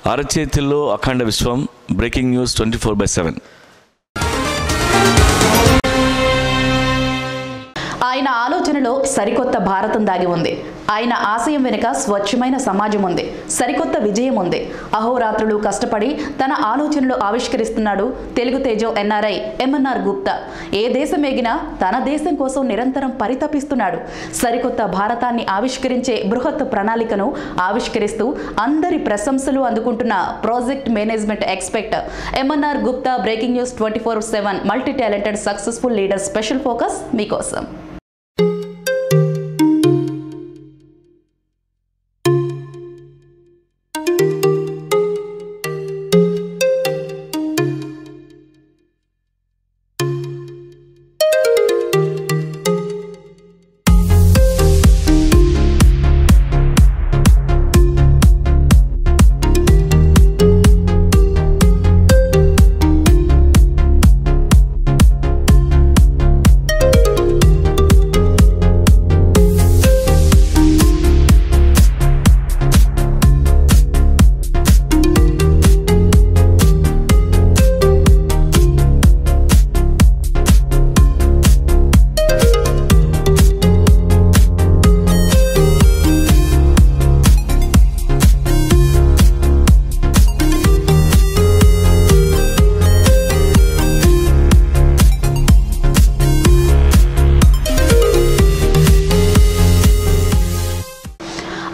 అరచేతిలో అఖండ విశ్వం breaking news 24/7. ఆయన ఆలోచనలో సరికొత్త భారతం దాగి ఉంది. ఆయన ఆశయం వెనుక స్వచ్ఛమైన సమాజం ఉంది, సరికొత్త విజయం ఉంది. అహోరాత్రులు కష్టపడి తన ఆలోచనలు ఆవిష్కరిస్తున్నాడు తెలుగు తేజం ఎన్ఆర్ఐ ఎంఎన్ఆర్ గుప్తా. ఏ దేశం ఎగినా తన దేశం కోసం నిరంతరం పరితపిస్తున్నాడు. సరికొత్త భారతాన్ని ఆవిష్కరించే బృహత్ ప్రణాళికను ఆవిష్కరిస్తూ అందరి ప్రశంసలు అందుకుంటున్న project management expert MNR Gupta. Breaking news 24/7 multi talented successful leader special focus మీకోసం.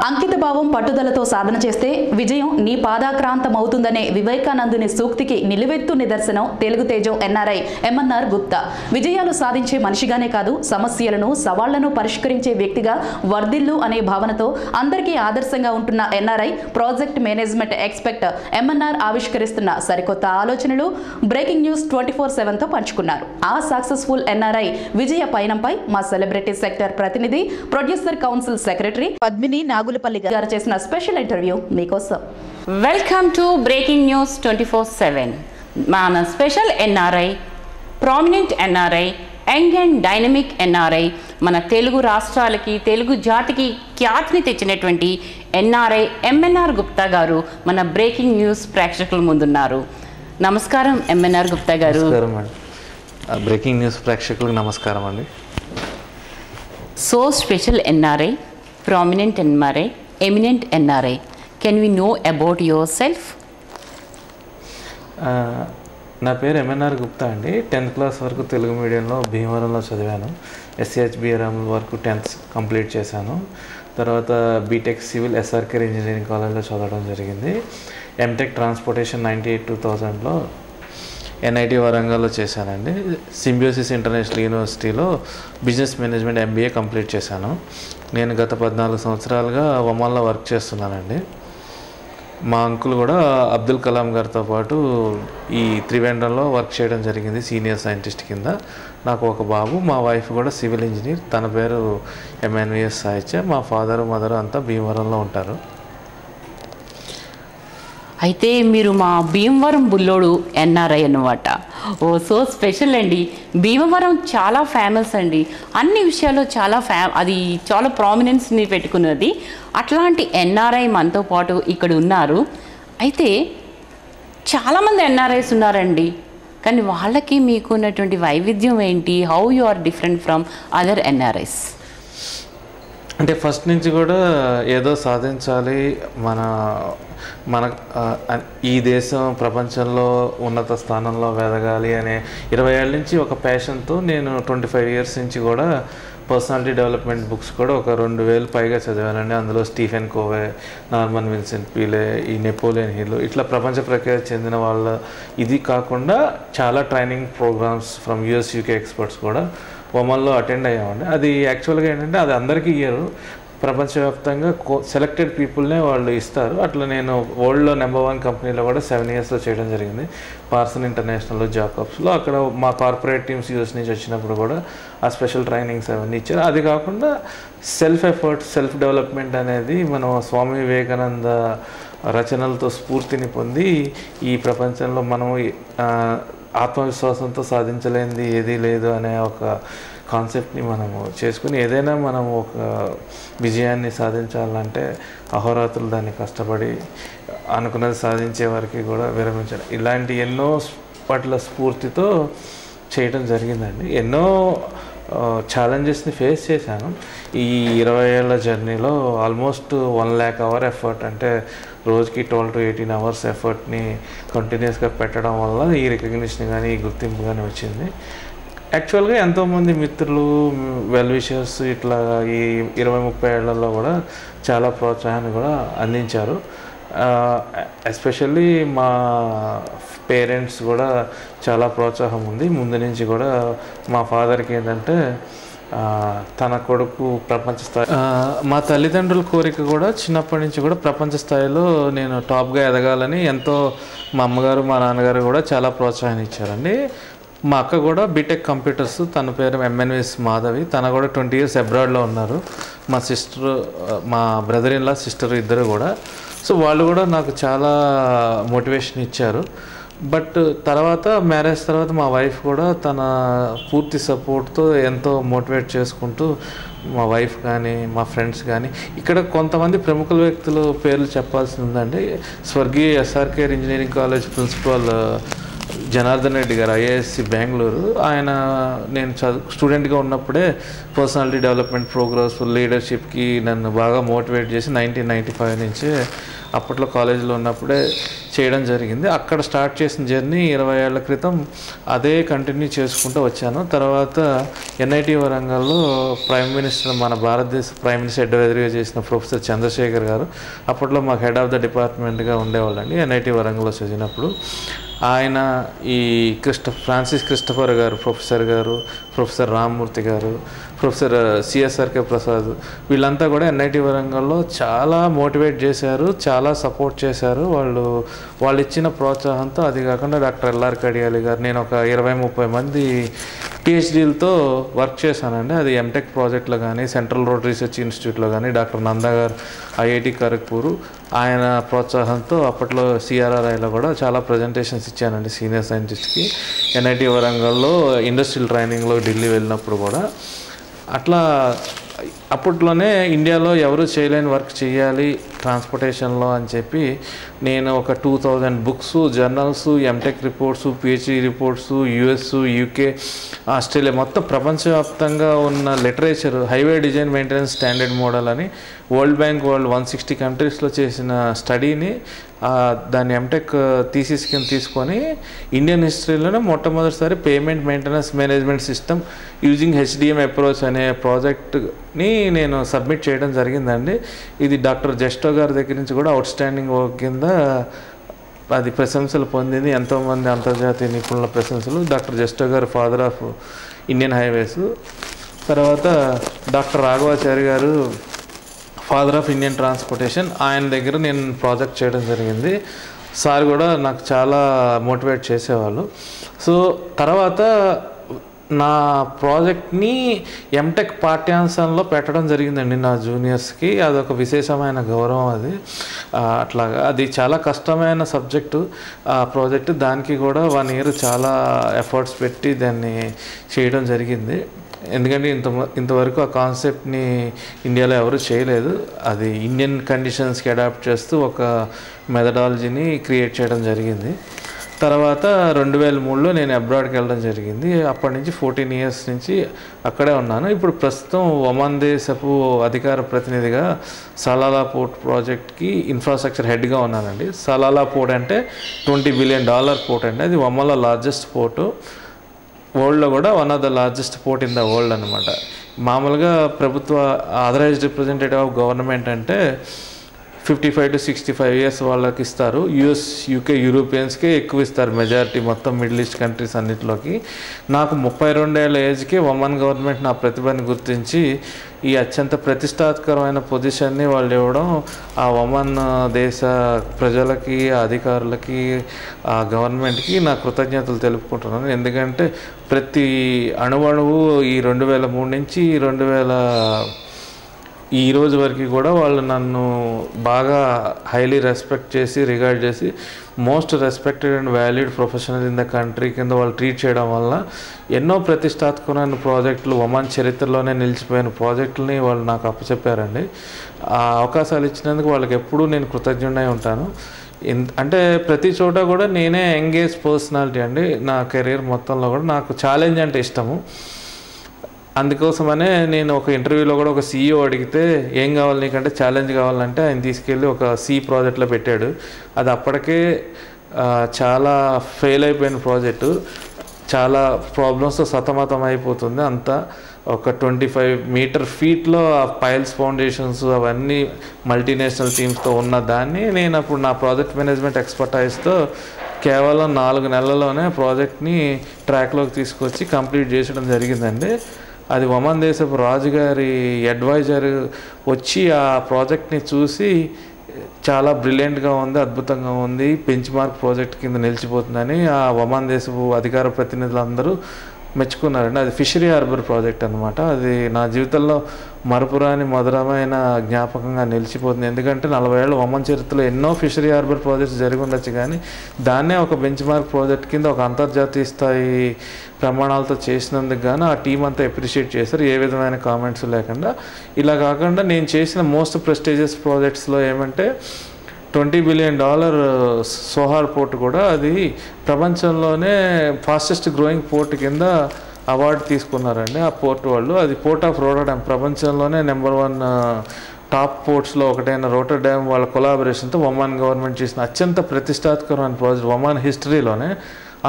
అంకితభావం పట్టుదలతో సాధన చేస్తే విజయం నీ పాదాక్రాంతమవుతుందనే వివేకానందుని సూక్తికి నిలువెత్తు నిదర్శనం తెలుగు తేజం ఎన్ఆర్ఐ ఎంఎన్ఆర్ గుప్తా. విజయాలు సాధించే మనిషిగానే కాదు, సమస్యలను సవాళ్లను పరిష్కరించే వ్యక్తిగా వర్ధిల్లు అనే భావనతో అందరికీ ఆదర్శంగా ఉంటున్న NRI project management expert MNR ఆవిష్కరిస్తున్న సరికొత్త ఆలోచనలు బ్రేకింగ్ న్యూస్ 24/7తో పంచుకున్నారు. ఆ సక్సెస్ఫుల్ ఎన్ఆర్ఐ విజయ పయనంపై మా సెలబ్రిటీ సెక్టర్ ప్రతినిధి, producer council secretary Padmini Nagulapalli గారు చేసిన స్పెషల్ ఇంటర్వ్యూ మీకోసం. Welcome to breaking news 24/7. మన special NRI, prominent NRI, young and dynamic NRI, మన తెలుగు రాష్ట్రాలకి తెలుగు జాతికి ఖ్యాతిని తెచ్చినటువంటి ఎన్ఆర్ఐ ఎంఎన్ఆర్ గుప్తా గారు మన బ్రేకింగ్ న్యూస్ ప్రేక్షకుల ముందున్నారు. నమస్కారం ఎంఎన్ఆర్ గుప్తా గారు. బ్రేకింగ్ న్యూస్ ప్రేక్షకులకు నమస్కారం అండి. So special NRI, prominent NRI, eminent NRI. Can we know about yourself? నా పేరు ఎంఎన్ఆర్ గుప్తా అండి. 10th క్లాస్ వరకు తెలుగు మీడియంలో భీమవరంలో చదివాను. SCHBRM వరకు 10th కంప్లీట్ చేశాను. తర్వాత బీటెక్ సివిల్ SRK ఇంజనీరింగ్ కాలేజ్లో చదవడం జరిగింది. ఎంటెక్ ట్రాన్స్పోర్టేషన్ 98-2000లో NIT వరంగల్లో చేశానండి. సింబియోసిస్ ఇంటర్నేషనల్ యూనివర్సిటీలో బిజినెస్ మేనేజ్మెంట్ MBA కంప్లీట్ చేశాను. నేను గత 14 సంవత్సరాలుగా ఒమాన్లో వర్క్ చేస్తున్నానండి. మా అంకుల్ కూడా అబ్దుల్ కలాం గారితో పాటు ఈ త్రివేంద్రంలో వర్క్ చేయడం జరిగింది సీనియర్ సైంటిస్ట్ కింద. నాకు ఒక బాబు, మా వైఫ్ కూడా సివిల్ ఇంజనీర్, తన పేరు MNVS సాహిత్య. మా ఫాదరు మదరు అంతా భీమవరంలో ఉంటారు. అయితే మీరు మా భీమవరం బుల్లోడు ఎన్ఆర్ఐ అన్నమాట. ఓ సో స్పెషల్ అండి. భీమవరం చాలా ఫేమస్ అండి, అన్ని విషయాల్లో చాలా అది చాలా ప్రామినెన్స్ని పెట్టుకున్నది. అట్లాంటి ఎన్ఆర్ఐ మనతో పాటు ఇక్కడ ఉన్నారు. అయితే చాలామంది ఎన్ఆర్ఐస్ ఉన్నారండి, కానీ వాళ్ళకి మీకు ఉన్నటువంటి వైవిధ్యం ఏంటి? How you are different from other NRIs? అంటే ఫస్ట్ నుంచి కూడా ఏదో సాధించాలి, మన ఈ దేశం ప్రపంచంలో ఉన్నత స్థానంలో వెదగాలి అనే 20 ఏళ్ళ నుంచి ఒక ప్యాషన్తో నేను 25 ఇయర్స్ నుంచి కూడా పర్సనాలిటీ డెవలప్మెంట్ బుక్స్ కూడా ఒక 2000 పైగా చదివానండి. అందులో Stephen Covey, Norman Vincent Peale, ఈ నెపోలియన్ హిల్, ఇట్లా ప్రపంచ ప్రఖ్యాతి చెందిన వాళ్ళ ఇది కాకుండా చాలా training programs from US UK experts కూడా ఒమన్లో అటెండ్ అయ్యామండి. అది యాక్చువల్గా ఏంటంటే అది అందరికీ ఇయ్యరు, ప్రపంచవ్యాప్తంగా సెలెక్టెడ్ పీపుల్నే వాళ్ళు ఇస్తారు. అట్లా నేను వరల్డ్లో నెంబర్ 1 కంపెనీలో కూడా 7 ఇయర్స్లో చేయడం జరిగింది. పార్సన్ ఇంటర్నేషనల్లో, జాకబ్స్లో. అక్కడ మా కార్పొరేట్ టీమ్స్ US నుంచి వచ్చినప్పుడు కూడా ఆ స్పెషల్ ట్రైనింగ్స్ అవన్నీ ఇచ్చారు. అది కాకుండా సెల్ఫ్ ఎఫర్ట్, సెల్ఫ్ డెవలప్మెంట్ అనేది మనం స్వామి వివేకానంద రచనలతో స్ఫూర్తిని పొంది ఈ ప్రపంచంలో మనం ఆత్మవిశ్వాసంతో సాధించలేనిది ఏదీ లేదు అనే ఒక కాన్సెప్ట్ని మనము చేసుకుని ఏదైనా మనం ఒక విజయాన్ని సాధించాలంటే అహోరాత్రులు దాన్ని కష్టపడి అనుకున్నది సాధించే వరకు కూడా విరమించాలి. ఇలాంటి ఎన్నో పట్ల స్ఫూర్తితో చేయడం జరిగిందండి. ఎన్నో ఛాలెంజెస్ని ఫేస్ చేశాను ఈ 20 ఏళ్ల జర్నీలో. ఆల్మోస్ట్ 1 lakh hour ఎఫర్ట్, అంటే రోజుకి 12 to 18 hours ఎఫర్ట్ని కంటిన్యూస్గా పెట్టడం వల్ల ఈ రికగ్నిషన్ కానీ ఈ గుర్తింపు కానీ వచ్చింది. యాక్చువల్గా ఎంతోమంది మిత్రులు, వెల్ విషర్స్ ఇట్లా ఈ 20-30 ఏళ్లలో కూడా చాలా ప్రోత్సాహాన్ని కూడా అందించారు. ఎస్పెషల్లీ మా పేరెంట్స్ కూడా చాలా ప్రోత్సాహం ఉంది. ముందు నుంచి కూడా మా ఫాదర్కి ఏంటంటే తన కొడుకు ప్రపంచ స్థాయి, మా తల్లిదండ్రుల కోరిక కూడా చిన్నప్పటి నుంచి కూడా ప్రపంచ స్థాయిలో నేను టాప్గా ఎదగాలని ఎంతో మా అమ్మగారు మా నాన్నగారు కూడా చాలా ప్రోత్సాహం ఇచ్చారండి. మా అక్క కూడా బీటెక్ కంప్యూటర్స్, తన పేరు ఎంఎన్విఎస్ మాధవి, తన కూడా 20 years అబ్రాడ్లో ఉన్నారు. మా సిస్టర్, మా బ్రదర్ ఇన్ లా సిస్టర్ ఇద్దరు కూడా. సో వాళ్ళు కూడా నాకు చాలా మోటివేషన్ ఇచ్చారు. బట్ తర్వాత మ్యారేజ్ తర్వాత మా వైఫ్ కూడా తన పూర్తి సపోర్ట్తో ఎంతో మోటివేట్ చేసుకుంటూ, మా వైఫ్ కానీ మా ఫ్రెండ్స్ కానీ, ఇక్కడ కొంతమంది ప్రముఖ వ్యక్తుల పేర్లు చెప్పాల్సి ఉందండి. స్వర్గీయ SRKR engineering college principal Janardhan Reddy గారు, ఐఏఎస్సి బెంగళూరు. ఆయన నేను స్టూడెంట్గా ఉన్నప్పుడే పర్సనాలిటీ డెవలప్మెంట్ ప్రోగ్రామ్స్, లీడర్షిప్కి నన్ను బాగా మోటివేట్ చేసి 1995 నుంచే అప్పట్లో కాలేజీలో ఉన్నప్పుడే చేయడం జరిగింది. అక్కడ స్టార్ట్ చేసిన జర్నీ 20 ఏళ్ల క్రితం అదే కంటిన్యూ చేసుకుంటూ వచ్చాను. తర్వాత ఎన్ఐటి వరంగల్లో ప్రైమ్ మినిస్టర్, మన భారతదేశ ప్రైమ్ మినిస్టర్ అడ్వైజరీగా చేసిన ప్రొఫెసర్ చంద్రశేఖర్ గారు అప్పట్లో మాకు హెడ్ ఆఫ్ ద డిపార్ట్మెంట్గా ఉండేవాళ్ళండి ఎన్ఐటి వరంగల్లో చదివినప్పుడు. ఆయన ఈ ఫ్రాన్సిస్ క్రిస్టఫర్ గారు, ప్రొఫెసర్ గారు, ప్రొఫెసర్ రామ్మూర్తి గారు, ప్రొఫెసర్ సిఎస్ఆర్కే ప్రసాద్, వీళ్ళంతా కూడా ఎన్ఐటి వరంగల్లో చాలా మోటివేట్ చేశారు, చాలా సపోర్ట్ చేశారు. వాళ్ళు ఇచ్చిన ప్రోత్సాహంతో, అది కాకుండా డాక్టర్ ఎల్ఆర్ కడియాలి గారు, నేను ఒక 20-30 మంది పిహెచ్డీలతో వర్క్ చేశానండి. అది ఎంటెక్ ప్రాజెక్ట్లో కానీ, సెంట్రల్ రోడ్ రీసెర్చ్ ఇన్స్టిట్యూట్లో కానీ, డాక్టర్ నందా గారు ఐఐటి ఖరగ్పూర్, ఆయన ప్రోత్సాహంతో అప్పట్లో సిఆర్ఆర్ఐలో కూడా చాలా ప్రజెంటేషన్స్ ఇచ్చానండి సీనియర్ సైంటిస్ట్కి. ఎన్ఐటి వరంగల్లో ఇండస్ట్రియల్ ట్రైనింగ్లో ఢిల్లీ వెళ్ళినప్పుడు కూడా అట్లా అప్పట్లోనే ఇండియాలో ఎవరు చేయలేని వర్క్ చేయాలి ట్రాన్స్పోర్టేషన్లో అని చెప్పి నేను ఒక 2000 books, journals, MTech reports, PhD reports, US, UK, Australia, మొత్తం ప్రపంచవ్యాప్తంగా ఉన్న literature, highway design maintenance standard model అని వరల్డ్ బ్యాంక్ 160 కంట్రీస్లో చేసిన స్టడీని దాన్ని ఎంటెక్ థీసిస్ కింద తీసుకొని ఇండియన్ హిస్టరీలోనే మొట్టమొదటిసారి payment maintenance management system using HDM approach అనే ప్రాజెక్ట్ని నేను సబ్మిట్ చేయడం జరిగిందండి. ఇది డాక్టర్ జస్టో గారి దగ్గర నుంచి కూడా అవుట్ స్టాండింగ్ వర్క్ కింద అది ప్రశంసలు పొందింది. ఎంతోమంది అంతర్జాతీయ నిపుణుల ప్రశంసలు. డాక్టర్ జస్టో గారు ఫాదర్ ఆఫ్ ఇండియన్ హైవేస్. తర్వాత డాక్టర్ రాఘవాచారి గారు ఫాదర్ ఆఫ్ ఇండియన్ ట్రాన్స్పోర్టేషన్. ఆయన దగ్గర నేను ప్రాజెక్ట్ చేయడం జరిగింది. సార్ కూడా నాకు చాలా మోటివేట్ చేసేవాళ్ళు. సో తర్వాత నా ప్రాజెక్ట్ని ఎంటెక్ పాఠ్యాంశంలో పెట్టడం జరిగిందండి నా జూనియర్స్కి. అదొక విశేషమైన గౌరవం. అది అట్లాగా అది చాలా కష్టమైన సబ్జెక్టు ఆ ప్రాజెక్టు. దానికి కూడా 1 year చాలా ఎఫర్ట్స్ పెట్టి దాన్ని చేయడం జరిగింది. ఎందుకంటే ఇంతవరకు ఆ కాన్సెప్ట్ని ఇండియాలో ఎవరు చేయలేదు. అది ఇండియన్ కండిషన్స్కి అడాప్ట్ చేస్తూ ఒక మెథడాలజీని క్రియేట్ చేయడం జరిగింది. తర్వాత 2003లో నేను అబ్రాడ్కి వెళ్ళడం జరిగింది. అప్పటి నుంచి 14 years నుంచి అక్కడే ఉన్నాను. ఇప్పుడు ప్రస్తుతం ఒమాన్ దేశపు అధికార ప్రతినిధిగా సలాలా పోర్ట్ ప్రాజెక్ట్కి ఇన్ఫ్రాస్ట్రక్చర్ హెడ్గా ఉన్నానండి. సలాలా పోర్ట్ అంటే $20 billion పోర్ట్ అండి. అది ఒమాన్లో లార్జెస్ట్ పోర్టు, వరల్డ్లో కూడా one of the largest port in the world అనమాట. మామూలుగా ప్రభుత్వ ఆథరైజ్డ్ రిప్రజెంటేటివ్ ఆఫ్ గవర్నమెంట్ అంటే 55 to 65 years వాళ్ళకి ఇస్తారు. యుఎస్, యూకే, యూరోపియన్స్కే ఎక్కువ ఇస్తారు మెజారిటీ మొత్తం మిడిల్ ఈస్ట్ కంట్రీస్ అన్నింటిలోకి. నాకు 32 ఏళ్ళ ఏజ్కి ఒమాన్ గవర్నమెంట్ నా ప్రతిభని గుర్తించి ఈ అత్యంత ప్రతిష్టాత్మకరమైన పొజిషన్ని వాళ్ళు ఇవ్వడం ఆ ఒమాన్ దేశ ప్రజలకి, అధికారులకి, ఆ గవర్నమెంట్కి నా కృతజ్ఞతలు తెలుపుకుంటున్నాను. ఎందుకంటే ప్రతి అణువణువు ఈ 2003 నుంచి ఈ రోజు వరకు కూడా వాళ్ళు నన్ను బాగా హైలీ రెస్పెక్ట్ చేసి రిగార్డ్ చేసి most respected and valued professional in the country కింద వాళ్ళు ట్రీట్ చేయడం వల్ల ఎన్నో ప్రతిష్టాత్మకమైన ప్రాజెక్టులు ఒమాన్ చరిత్రలోనే నిలిచిపోయిన ప్రాజెక్టులని వాళ్ళు నాకు అప్పచెప్పారండి. ఆ అవకాశాలు ఇచ్చినందుకు వాళ్ళకి ఎప్పుడూ నేను కృతజ్ఞుడై ఉంటాను. అంటే ప్రతి చోట కూడా నేనే ఎంగేజ్ పర్సనాలిటీ అండి. నా కెరీర్ మొత్తంలో కూడా నాకు ఛాలెంజ్ అంటే ఇష్టము. అందుకోసమనే నేను ఒక ఇంటర్వ్యూలో కూడా ఒక CEO అడిగితే ఏం కావాలి నీకంటే ఛాలెంజ్ కావాలంటే ఆయన తీసుకెళ్ళి ఒక ప్రాజెక్ట్లో పెట్టాడు. అది అప్పటికే చాలా ఫెయిల్ అయిపోయిన ప్రాజెక్టు, చాలా ప్రాబ్లమ్స్తో సతమతం అయిపోతుంది. అంతా ఒక 25 మీటర్ ఫీట్లో ఆ పైల్స్ ఫౌండేషన్స్ అవన్నీ మల్టీనేషనల్ టీమ్స్తో ఉన్న దాన్ని నేను అప్పుడు నా ప్రాజెక్ట్ మేనేజ్మెంట్ ఎక్స్పర్టైజ్తో కేవలం 4 నెలల్లోనే ప్రాజెక్ట్ని ట్రాక్లోకి తీసుకొచ్చి కంప్లీట్ చేసడం జరిగిందండి. అది ఒమాన్ దేశపు రాజుగారి అడ్వైజర్ వచ్చి ఆ ప్రాజెక్ట్ని చూసి చాలా బ్రిలియంట్గా ఉంది, అద్భుతంగా ఉంది, బెంచ్ మార్క్ ప్రాజెక్ట్ కింద నిలిచిపోతుందని ఆ ఒమాన్ దేశపు అధికార ప్రతినిధులందరూ మెచ్చుకున్నారండి. అది ఫిషరీ హార్బర్ ప్రాజెక్ట్ అనమాట. అది నా జీవితంలో మరపురాని మధురమైన జ్ఞాపకంగా నిలిచిపోతుంది. ఎందుకంటే 40 ఏళ్ళ ఒమాన్ చరిత్రలో ఎన్నో ఫిషరీ హార్బర్ ప్రాజెక్ట్స్ జరిగి ఉండొచ్చు, కానీ దాన్నే ఒక బెంచ్ మార్క్ ప్రాజెక్ట్ కింద ఒక అంతర్జాతీయ స్థాయి ప్రమాణాలతో చేసినందుకు గాను ఆ టీం అంతా అప్రిషియేట్ చేశారు, ఏ విధమైన కామెంట్స్ లేకుండా. ఇలా కాకుండా నేను చేసిన మోస్ట్ ప్రెస్టీజియస్ ప్రాజెక్ట్స్లో ఏమంటే $20 బిలియన్ సోహార్ పోర్ట్ కూడా అది ప్రపంచంలోనే ఫాస్టెస్ట్ గ్రోయింగ్ పోర్ట్ కింద అవార్డు తీసుకున్నారండి ఆ పోర్ట్ వాళ్ళు. అది పోర్ట్ ఆఫ్ రోటర్డామ్, ప్రపంచంలోనే నెంబర్ 1 టాప్ పోర్ట్స్లో ఒకటైన రోటర్డామ్ వాళ్ళ కొలాబరేషన్తో ఒమాన్ గవర్నమెంట్ చేసిన అత్యంత ప్రతిష్టాత్మకమైన ప్రాజెక్ట్ ఒమాన్ హిస్టరీలోనే.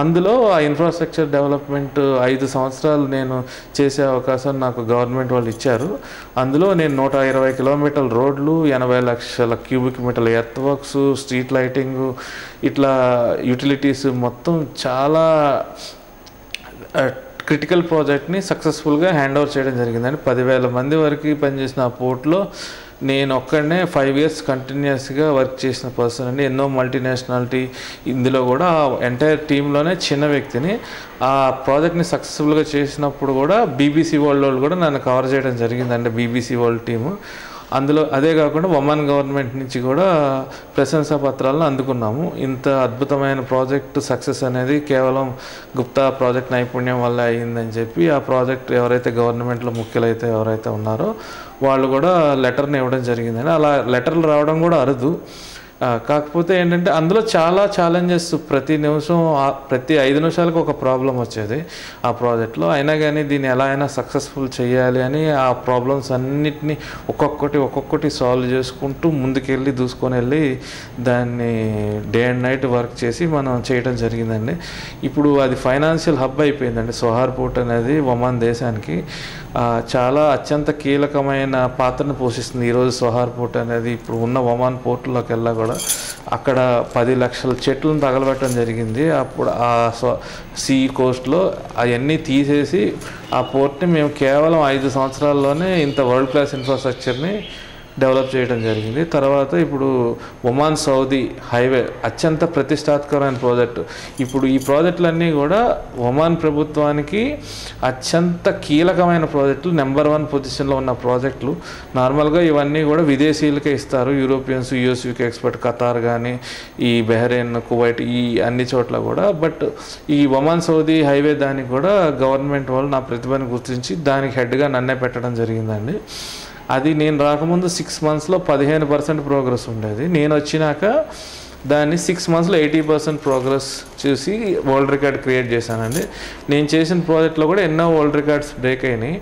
అందులో ఆ ఇన్ఫ్రాస్ట్రక్చర్ డెవలప్మెంట్ 5 సంవత్సరాలు నేను చేసే అవకాశం నాకు గవర్నమెంట్ వాళ్ళు ఇచ్చారు. అందులో నేను 120 కిలోమీటర్ల రోడ్లు, 80 లక్షల క్యూబిక్ మీటర్ల ఎర్త్ వర్క్స్, స్ట్రీట్ లైటింగు, ఇట్లా యూటిలిటీస్ మొత్తం చాలా క్రిటికల్ ప్రాజెక్ట్ని సక్సెస్ఫుల్గా హ్యాండ్ ఓవర్ చేయడం జరిగిందండి. 10,000 మంది వరకు పనిచేసిన ఆ పోర్ట్లో నేను ఒక్కడనే 5 ఇయర్స్ కంటిన్యూస్గా వర్క్ చేసిన పర్సన్ అండి. ఎన్నో మల్టీనేషనాలిటీ, ఇందులో కూడా ఎంటైర్ టీంలోనే చిన్న వ్యక్తిని. ఆ ప్రాజెక్ట్ని సక్సెస్ఫుల్గా చేసినప్పుడు కూడా BBC వరల్డ్ వాళ్ళు కూడా నన్ను కవర్ చేయడం జరిగిందండి, BBC వరల్డ్ టీము. అందులో అదే కాకుండా ఒమాన్ గవర్నమెంట్ నుంచి కూడా ప్రశంసా పత్రాలను అందుకున్నాము. ఇంత అద్భుతమైన ప్రాజెక్ట్ సక్సెస్ అనేది కేవలం గుప్తా ప్రాజెక్ట్ నైపుణ్యం వల్ల అయ్యిందని చెప్పి ఆ ప్రాజెక్ట్ ఎవరైతే గవర్నమెంట్లో ముఖ్యులైతే ఎవరైతే ఉన్నారో వాళ్ళు కూడా లెటర్ని ఇవ్వడం జరిగిందండి. అలా లెటర్లు రావడం కూడా అరుదు. కాకపోతే ఏంటంటే అందులో చాలా ఛాలెంజెస్, ప్రతి నిమిషం ప్రతి 5 నిమిషాలకు ఒక ప్రాబ్లం వచ్చేది ఆ ప్రాజెక్ట్లో. అయినా కానీ దీన్ని ఎలా అయినా సక్సెస్ఫుల్ చేయాలి అని ఆ ప్రాబ్లమ్స్ అన్నిటినీ ఒక్కొక్కటి సాల్వ్ చేసుకుంటూ ముందుకెళ్ళి దూసుకొని వెళ్ళి దాన్ని డే అండ్ నైట్ వర్క్ చేసి మనం చేయడం జరిగిందండి. ఇప్పుడు అది ఫైనాన్షియల్ హబ్ అయిపోయిందండి. సోహార్ పోర్ట్ అనేది ఒమాన్ దేశానికి చాలా అత్యంత కీలకమైన పాత్రను పోషిస్తుంది. ఈరోజు సోహార్ పోర్ట్ అనేది ఇప్పుడు ఉన్న ఒమాన్ పోర్టులోకి వెళ్ళా కూడా అక్కడ 10 లక్షల చెట్లను తగలబెట్టడం జరిగింది. అప్పుడు ఆ సీ కోస్ట్లో అవన్నీ తీసేసి ఆ పోర్ట్ని మేము కేవలం 5 సంవత్సరాల్లోనే ఇంత వరల్డ్ క్లాస్ ఇన్ఫ్రాస్ట్రక్చర్ని డెవలప్ చేయడం జరిగింది. తర్వాత ఇప్పుడు ఒమాన్ సౌదీ హైవే అత్యంత ప్రతిష్టాత్మకమైన ప్రాజెక్టు. ఇప్పుడు ఈ ప్రాజెక్టులన్నీ కూడా ఒమాన్ ప్రభుత్వానికి అత్యంత కీలకమైన ప్రాజెక్టులు, నెంబర్ 1 పొజిషన్లో ఉన్న ప్రాజెక్టులు. నార్మల్గా ఇవన్నీ కూడా విదేశీయులకే ఇస్తారు, Europeans, US UK expert, Qatar కానీ ఈ బహ్రెయిన్, కువైట్, ఈ అన్ని చోట్ల కూడా. బట్ ఈ ఒమాన్ సౌదీ హైవే దానికి కూడా గవర్నమెంట్ వాళ్ళు నా ప్రతిభను గుర్తించి దానికి హెడ్గా నన్నే పెట్టడం జరిగిందండి. అది నేను రాకముందు 6 మంత్స్లో 15% ప్రోగ్రెస్ ఉండేది. నేను వచ్చినాక దాన్ని 6 మంత్స్లో 80% ప్రోగ్రెస్ చూసి వరల్డ్ రికార్డ్ క్రియేట్ చేశానండి. నేను చేసిన ప్రాజెక్ట్లో కూడా ఎన్నో వరల్డ్ రికార్డ్స్ బ్రేక్ అయినాయి.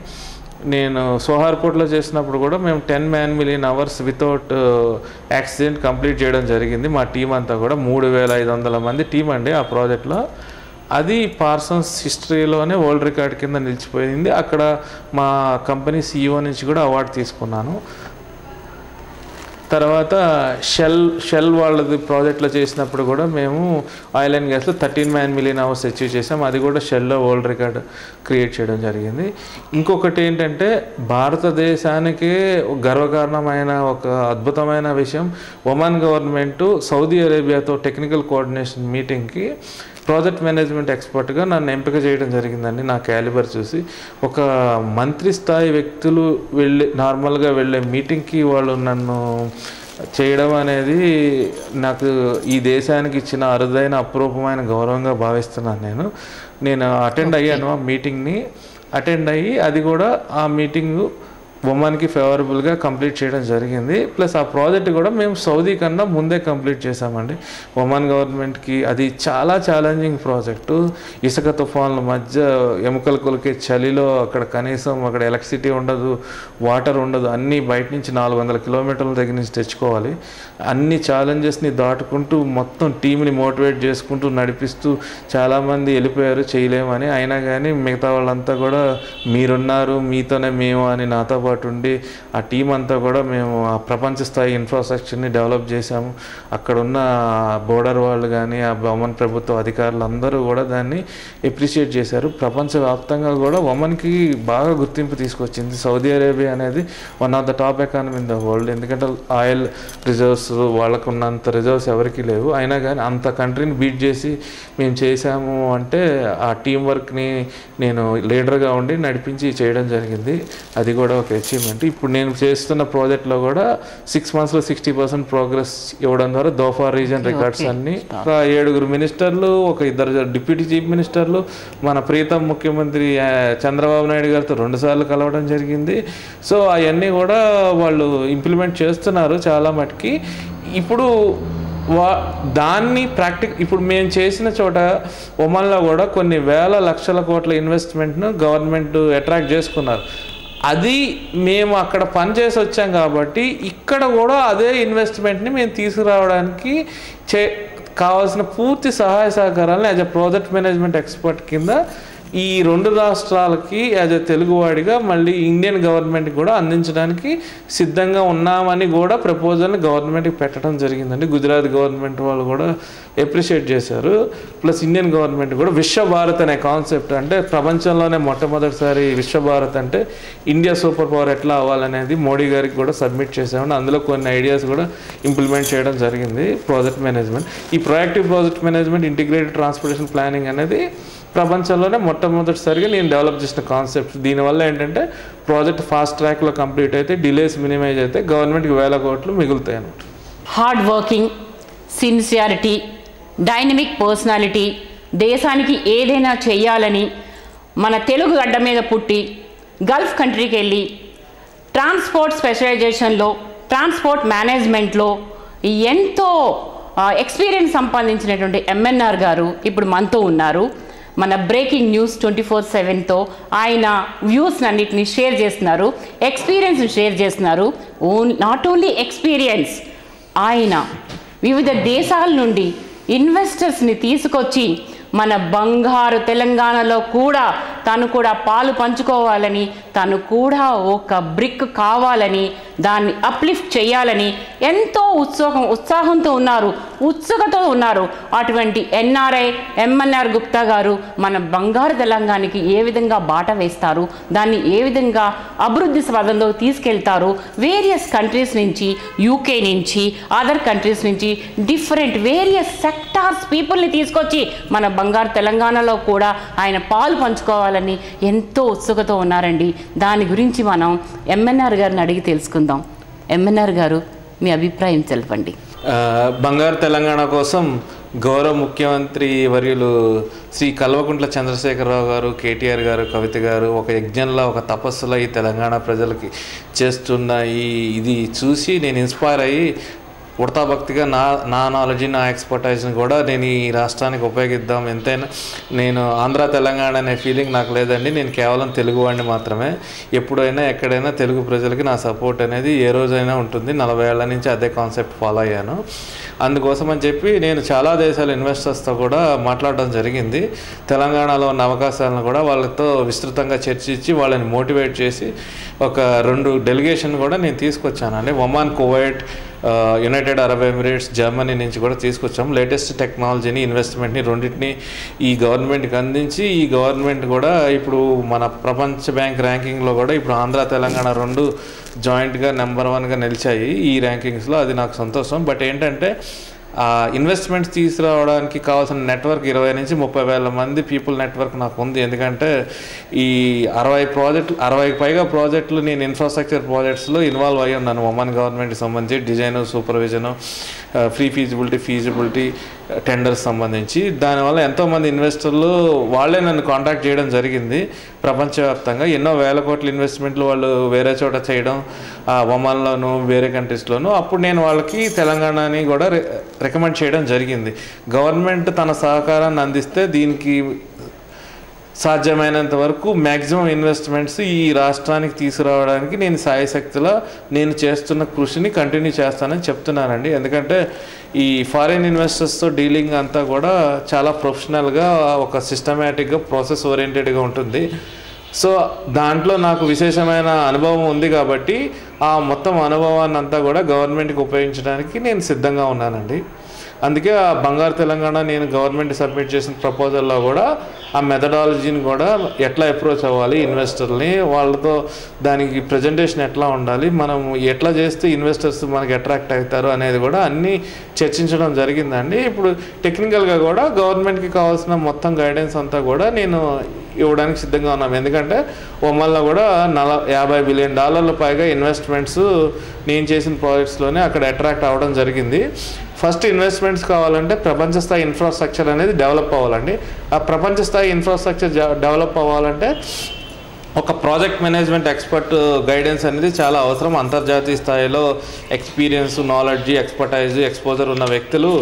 నేను సోహార్ పోర్ట్లో చేసినప్పుడు కూడా మేము 10 man million hours without accident complete చేయడం జరిగింది. మా టీం అంతా కూడా 3,500 మంది టీం అండి ఆ ప్రాజెక్ట్లో. అది పార్సన్స్ హిస్టరీలోనే వరల్డ్ రికార్డ్ కింద నిలిచిపోయింది. అక్కడ మా కంపెనీ CEO నుంచి కూడా అవార్డు తీసుకున్నాను. తర్వాత షెల్ వాళ్ళది ప్రాజెక్ట్లో చేసినప్పుడు కూడా మేము ఆయిల్ అండ్ గ్యాస్లో 13 million hours అచీవ్ చేసాం. అది కూడా షెల్లో వరల్డ్ రికార్డ్ క్రియేట్ చేయడం జరిగింది. ఇంకొకటి ఏంటంటే భారతదేశానికే గర్వకారణమైన ఒక అద్భుతమైన విషయం, ఒమాన్ గవర్నమెంట్ సౌదీ అరేబియాతో టెక్నికల్ కోఆర్డినేషన్ మీటింగ్కి ప్రాజెక్ట్ మేనేజ్మెంట్ ఎక్స్పర్ట్గా నన్ను ఎంపిక చేయడం జరిగిందండి. నా క్యాలిబర్ చూసి ఒక మంత్రి స్థాయి వ్యక్తులు నార్మల్గా వెళ్ళే మీటింగ్కి వాళ్ళు నన్ను చేయడం అనేది నాకు ఈ దేశానికి ఇచ్చిన అరుదైన అపురూపమైన గౌరవంగా భావిస్తున్నాను. నేను అటెండ్ అయ్యాను ఆ మీటింగ్ని. అటెండ్ అయ్యి అది కూడా ఆ మీటింగు ఒమాన్కి ఫేవరబుల్గా కంప్లీట్ చేయడం జరిగింది. ప్లస్ ఆ ప్రాజెక్ట్ కూడా మేము సౌదీ కన్నా ముందే కంప్లీట్ చేసామండి. ఒమాన్ గవర్నమెంట్కి అది చాలా ఛాలెంజింగ్ ప్రాజెక్టు. ఇసుక తుఫాన్ల మధ్య ఎముకలు కొలికే చలిలో కనీసం అక్కడ ఎలక్ట్రిసిటీ ఉండదు, వాటర్ ఉండదు, అన్నీ బయట నుంచి 400 కిలోమీటర్ల దగ్గర నుంచి తెచ్చుకోవాలి. అన్ని ఛాలెంజెస్ని దాటుకుంటూ మొత్తం టీంని మోటివేట్ చేసుకుంటూ నడిపిస్తూ చాలామంది వెళ్ళిపోయారు చేయలేమని. అయినా కానీ మిగతా వాళ్ళంతా కూడా మీరున్నారు, మీతోనే మేము అని నాతో పాటు ఉండి ఆ టీం అంతా కూడా మేము ఆ ప్రపంచ స్థాయి ఇన్ఫ్రాస్ట్రక్చర్ని డెవలప్ చేశాము. అక్కడ ఉన్న బోర్డర్ వాళ్ళు కానీ ఆ ఒమన్ ప్రభుత్వ అధికారులు అందరూ కూడా దాన్ని ఎప్రిషియేట్ చేశారు. ప్రపంచవ్యాప్తంగా కూడా ఒమన్కి బాగా గుర్తింపు తీసుకొచ్చింది. సౌదీ అరేబియా అనేది one of the top economy in the world. ఎందుకంటే ఆయిల్ రిజర్వ్స్ వాళ్ళకు ఉన్నంత రిజర్వ్స్ ఎవరికి లేవు. అయినా కానీ అంత కంట్రీని బీట్ చేసి మేము చేశాము అంటే ఆ టీం వర్క్ని నేను లీడర్గా ఉండి నడిపించి చేయడం జరిగింది. అది కూడా ఒక అచీవ్మెంట్. ఇప్పుడు నేను చేస్తున్న ప్రాజెక్ట్లో కూడా 6 monthsలో 60% ప్రోగ్రెస్ ఇవ్వడం ద్వారా దోఫా రీజన్ రికార్డ్స్ అన్ని 7 మినిస్టర్లు, ఒక 2 డిప్యూటీ చీఫ్ మినిస్టర్లు, మన ప్రీతం ముఖ్యమంత్రి చంద్రబాబు నాయుడు గారితో 2 సార్లు కలవడం జరిగింది. సో అవన్నీ కూడా వాళ్ళు ఇంప్లిమెంట్ చేస్తున్నారు చాలా మటుకి. ఇప్పుడు దాన్ని ఇప్పుడు మేము చేసిన చోట ఒమన్లో కూడా కొన్ని వేల లక్షల కోట్ల ఇన్వెస్ట్మెంట్ను గవర్నమెంట్ అట్రాక్ట్ చేసుకున్నారు. అది మేము అక్కడ పనిచేసి వచ్చాం కాబట్టి ఇక్కడ కూడా అదే ఇన్వెస్ట్మెంట్ని మేము తీసుకురావడానికి కావాల్సిన పూర్తి సహాయ సహకారాలను as a project management expert కింద ఈ 2 రాష్ట్రాలకి యాజ్ ఎ తెలుగువాడిగా మళ్ళీ ఇండియన్ గవర్నమెంట్కి కూడా అందించడానికి సిద్ధంగా ఉన్నామని కూడా ప్రపోజల్ని గవర్నమెంట్కి పెట్టడం జరిగిందండి. గుజరాత్ గవర్నమెంట్ వాళ్ళు కూడా అప్రిషియేట్ చేశారు. ప్లస్ ఇండియన్ గవర్నమెంట్ కూడా విశ్వభారత్ అనే కాన్సెప్ట్, అంటే ప్రపంచంలోనే మొట్టమొదటిసారి విశ్వభారత్ అంటే ఇండియా సూపర్ పవర్ ఎట్లా అవ్వాలనేది మోడీ గారికి కూడా సబ్మిట్ చేసామండి. అందులో కొన్ని ఐడియాస్ కూడా ఇంప్లిమెంట్ చేయడం జరిగింది. ప్రాజెక్ట్ మేనేజ్మెంట్, ఈ proactive project management, integrated transportation planning అనేది ప్రపంచంలోనే మొట్టమొదటిసారిగా నేను డెవలప్ చేసిన కాన్సెప్ట్. దీనివల్ల ఏంటంటే ప్రాజెక్ట్ ఫాస్ట్ ట్రాక్లో కంప్లీట్ అయితే డిలేస్ మినిమైజ్ అయితే గవర్నమెంట్కి 1000 కోట్లు మిగులుతాయి అన్నమాట. Hard working, sincerity, dynamic personality, దేశానికి ఏదైనా చేయాలని మన తెలుగు గడ్డ మీద పుట్టి గల్ఫ్ కంట్రీకి వెళ్ళి ట్రాన్స్పోర్ట్ స్పెషలైజేషన్లో, ట్రాన్స్పోర్ట్ మేనేజ్మెంట్లో ఎంతో ఎక్స్పీరియన్స్ సంపాదించినటువంటి ఎంఎన్ఆర్ గారు ఇప్పుడు మనతో ఉన్నారు. మన బ్రేకింగ్ న్యూస్ 24/7తో ఆయన వ్యూస్ అన్నిటిని షేర్ చేస్తున్నారు, ఎక్స్పీరియన్స్ షేర్ చేస్తున్నారు. నాట్ ఓన్లీ ఎక్స్పీరియన్స్, ఆయన వివిధ దేశాల నుండి ఇన్వెస్టర్స్ని తీసుకొచ్చి మన బంగారు తెలంగాణలో కూడా తను కూడా పాలు పంచుకోవాలని, తను కూడా ఒక బ్రిక్ కావాలని, దాన్ని అప్లిఫ్ట్ చేయాలని ఎంతో ఉత్సాహంతో ఉన్నారు, ఉత్సుకతో ఉన్నారు. అటువంటి ఎన్ఆర్ఐ ఎంఎన్ఆర్ గుప్తా గారు మన బంగారు తెలంగాణకి ఏ విధంగా బాట వేస్తారు, దాన్ని ఏ విధంగా అభివృద్ధి స్వాదంలో తీసుకెళ్తారు, వేరియస్ కంట్రీస్ నుంచి, యూకే నుంచి, అదర్ కంట్రీస్ నుంచి డిఫరెంట్ వేరియస్ సెక్టార్స్ పీపుల్ని తీసుకొచ్చి మన బంగారు తెలంగాణలో కూడా ఆయన పాలు పంచుకోవాలని ఎంతో ఉత్సుకతో ఉన్నారండి. దాని గురించి మనం ఎంఎన్ఆర్ గారిని అడిగి తెలుసుకుందాం. ఎంఎన్ఆర్ గారు, మీ అభిప్రాయం తెలపండి. బంగారు తెలంగాణ కోసం గౌరవ ముఖ్యమంత్రి వర్యులు శ్రీ కల్వకుంట్ల చంద్రశేఖరరావు గారు, కేటీఆర్ గారు, కవిత గారు ఒక యజ్ఞంలో, ఒక తపస్సులో ఈ తెలంగాణ ప్రజలకి చేస్తున్న ఇది చూసి నేను ఇన్స్పైర్ అయ్యి ఉడతా భక్తిగా నా నాలెడ్జ్, నా ఎక్స్పర్టైజ్ని కూడా నేను ఈ రాష్ట్రానికి ఉపయోగిద్దాం. ఎంతైనా నేను ఆంధ్ర తెలంగాణ అనే ఫీలింగ్ నాకు లేదండి. నేను కేవలం తెలుగువాడిని మాత్రమే. ఎప్పుడైనా ఎక్కడైనా తెలుగు ప్రజలకి నా సపోర్ట్ అనేది ఏ రోజైనా ఉంటుంది. 40 ఏళ్ల నుంచి అదే కాన్సెప్ట్ ఫాలో అయ్యాను. అందుకోసం అని చెప్పి నేను చాలా దేశాల ఇన్వెస్టర్స్తో కూడా మాట్లాడడం జరిగింది. తెలంగాణలో ఉన్న అవకాశాలను కూడా వాళ్ళతో విస్తృతంగా చర్చించి వాళ్ళని మోటివేట్ చేసి ఒక 2 డెలిగేషన్ కూడా నేను తీసుకొచ్చానండి. Oman, Kuwait, United Arab Emirates, Germany నుంచి కూడా తీసుకొచ్చాము. లేటెస్ట్ టెక్నాలజీని, ఇన్వెస్ట్మెంట్ని రెండింటిని ఈ గవర్నమెంట్కి అందించి, ఈ గవర్నమెంట్ కూడా ఇప్పుడు మన ప్రపంచ బ్యాంక్ ర్యాంకింగ్లో కూడా ఇప్పుడు ఆంధ్ర తెలంగాణ 2 జాయింట్గా నెంబర్ 1గా నిలిచాయి ఈ ర్యాంకింగ్స్లో. అది నాకు సంతోషం. బట్ ఏంటంటే ఇన్వెస్ట్మెంట్స్ తీసుకురావడానికి కావాల్సిన నెట్వర్క్ 20 నుంచి 30,000 మంది పీపుల్ నెట్వర్క్ నాకు ఉంది. ఎందుకంటే ఈ 60 పైగా ప్రాజెక్టులు నేను ఇన్ఫ్రాస్ట్రక్చర్ ప్రాజెక్ట్స్లో ఇన్వాల్వ్ అయ్యి ఉన్నాను. ఒమన్ గవర్నమెంట్కి సంబంధించి డిజైన్, సూపర్విజను, ఫ్రీ ఫీజిబిలిటీ టెండర్స్ సంబంధించి. దానివల్ల ఎంతోమంది ఇన్వెస్టర్లు వాళ్ళే నన్ను కాంటాక్ట్ చేయడం జరిగింది. ప్రపంచవ్యాప్తంగా ఎన్నో వేల కోట్ల ఇన్వెస్ట్మెంట్లు వాళ్ళు వేరే చోట చేయడం, ఒమన్లోను వేరే కంట్రీస్లోను. అప్పుడు నేను వాళ్ళకి తెలంగాణని కూడా రికమెండ్ చేయడం జరిగింది. గవర్నమెంట్ తన సహకారాన్ని అందిస్తే దీనికి సాధ్యమైనంత వరకు మ్యాక్సిమం ఇన్వెస్ట్మెంట్స్ ఈ రాష్ట్రానికి తీసుకురావడానికి నేను సాయశక్తిలో నేను చేస్తున్న కృషిని కంటిన్యూ చేస్తానని చెప్తున్నానండి. ఎందుకంటే ఈ ఫారిన్ ఇన్వెస్టర్స్తో డీలింగ్ అంతా కూడా చాలా ప్రొఫెషనల్గా, ఒక సిస్టమేటిక్గా, ప్రాసెస్ ఓరియంటెడ్గా ఉంటుంది. సో దాంట్లో నాకు విశేషమైన అనుభవం ఉంది కాబట్టి ఆ మొత్తం అనుభవాన్ని అంతా కూడా గవర్నమెంట్కి ఉపయోగించడానికి నేను సిద్ధంగా ఉన్నానండి. అందుకే ఆ బంగారు తెలంగాణ నేను గవర్నమెంట్ సబ్మిట్ చేసిన ప్రపోజల్లో కూడా ఆ మెథడాలజీని కూడా ఎట్లా అప్రోచ్ అవ్వాలి, ఇన్వెస్టర్ని వాళ్ళతో దానికి ప్రజెంటేషన్ ఎట్లా ఉండాలి, మనం ఎట్లా చేస్తే ఇన్వెస్టర్స్ మనకి అట్రాక్ట్ అవుతారు అనేది కూడా అన్నీ చర్చించడం జరిగిందండి. ఇప్పుడు టెక్నికల్గా కూడా గవర్నమెంట్కి కావాల్సిన మొత్తం గైడెన్స్ అంతా కూడా నేను ఇవ్వడానికి సిద్ధంగా ఉన్నాం. ఎందుకంటే ఒమన్లో కూడా $50 బిలియన్ పైగా ఇన్వెస్ట్మెంట్స్ నేను చేసిన ప్రాజెక్ట్స్లోనే అక్కడ అట్రాక్ట్ అవ్వడం జరిగింది. ఫస్ట్ ఇన్వెస్ట్మెంట్స్ కావాలంటే ప్రపంచ స్థాయి ఇన్ఫ్రాస్ట్రక్చర్ అనేది డెవలప్ అవ్వాలండి. ఆ ప్రపంచ స్థాయి ఇన్ఫ్రాస్ట్రక్చర్ డెవలప్ అవ్వాలంటే ఒక ప్రాజెక్ట్ మేనేజ్మెంట్ ఎక్స్పర్ట్ గైడెన్స్ అనేది చాలా అవసరం. అంతర్జాతీయ స్థాయిలో ఎక్స్పీరియన్స్, నాలెడ్జ్, ఎక్స్పర్టైజ్, ఎక్స్పోజర్ ఉన్న వ్యక్తులు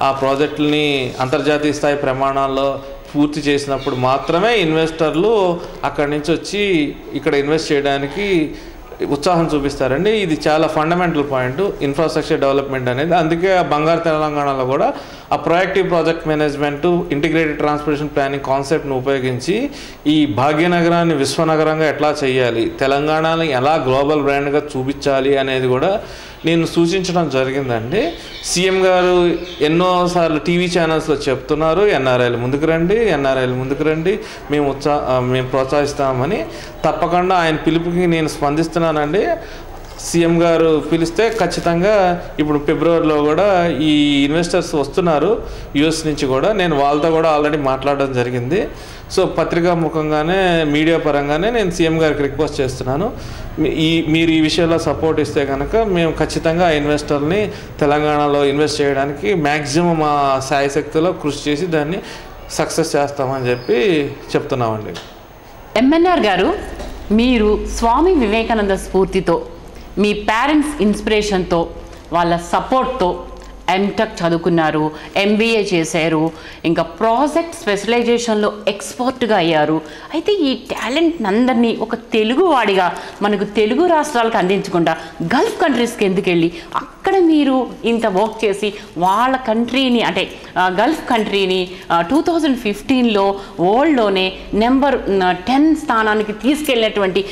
ఆ ప్రాజెక్టులని అంతర్జాతీయ స్థాయి ప్రమాణాల్లో పూర్తి చేసినప్పుడు మాత్రమే ఇన్వెస్టర్లు అక్కడి నుంచి వచ్చి ఇక్కడ ఇన్వెస్ట్ చేయడానికి ఉత్సాహం చూపిస్తారండి. ఇది చాలా ఫండమెంటల్ పాయింట్ ఇన్ఫ్రాస్ట్రక్చర్ డెవలప్మెంట్ అనేది. అందుకే బంగారు తెలంగాణలో కూడా ఆ proactive project management, integrated transportation planning కాన్సెప్ట్ను ఉపయోగించి ఈ భాగ్యనగరాన్ని విశ్వనగరంగా ఎట్లా చేయాలి, తెలంగాణని ఎలా గ్లోబల్ బ్రాండ్గా చూపించాలి అనేది కూడా నేను సూచించడం జరిగిందండి. సీఎం గారు ఎన్నోసార్లు టీవీ ఛానల్స్లో చెప్తున్నారు, ఎన్ఆర్ఐలు ముందుకు రండి, మేము ప్రోత్సహిస్తామని. తప్పకుండా ఆయన పిలుపుకి నేను స్పందిస్తున్నానండి. సీఎం గారు పిలిస్తే ఖచ్చితంగా ఇప్పుడు ఫిబ్రవరిలో కూడా ఈ ఇన్వెస్టర్స్ వస్తున్నారు యుఎస్ నుంచి కూడా. నేను వాళ్ళతో కూడా ఆల్రెడీ మాట్లాడడం జరిగింది. సో పత్రికా ముఖంగానే, మీడియా పరంగానే నేను సీఎం గారికి రిక్వెస్ట్ చేస్తున్నాను, మీరు ఈ విషయంలో సపోర్ట్ ఇస్తే కనుక మేము ఖచ్చితంగా ఆ ఇన్వెస్టర్ని తెలంగాణలో ఇన్వెస్ట్ చేయడానికి మ్యాక్సిమం మా శాయశక్తిలో కృషి చేసి దాన్ని సక్సెస్ చేస్తామని చెప్పి చెప్తున్నామండి. ఎంఎన్ఆర్ గారు, మీరు స్వామి వివేకానంద స్ఫూర్తితో, మీ పేరెంట్స్ ఇన్స్పిరేషన్తో, వాళ్ళ సపోర్ట్తో ఎంటెక్ చదువుకున్నారు, ఎంబీఏ చేశారు, ఇంకా ప్రాజెక్ట్ స్పెషలైజేషన్లో ఎక్స్పర్ట్గా అయ్యారు. అయితే ఈ టాలెంట్ అందరినీ ఒక తెలుగువాడిగా మనకు తెలుగు రాష్ట్రాలకు అందించకుండా గల్ఫ్ కంట్రీస్కి ఎందుకు వెళ్ళి అక్కడ మీరు ఇంత వర్క్ చేసి వాళ్ళ కంట్రీని, అంటే గల్ఫ్ కంట్రీని 2015లో వరల్డ్లోనే నెంబర్ 10 స్థానానికి తీసుకెళ్ళినటువంటి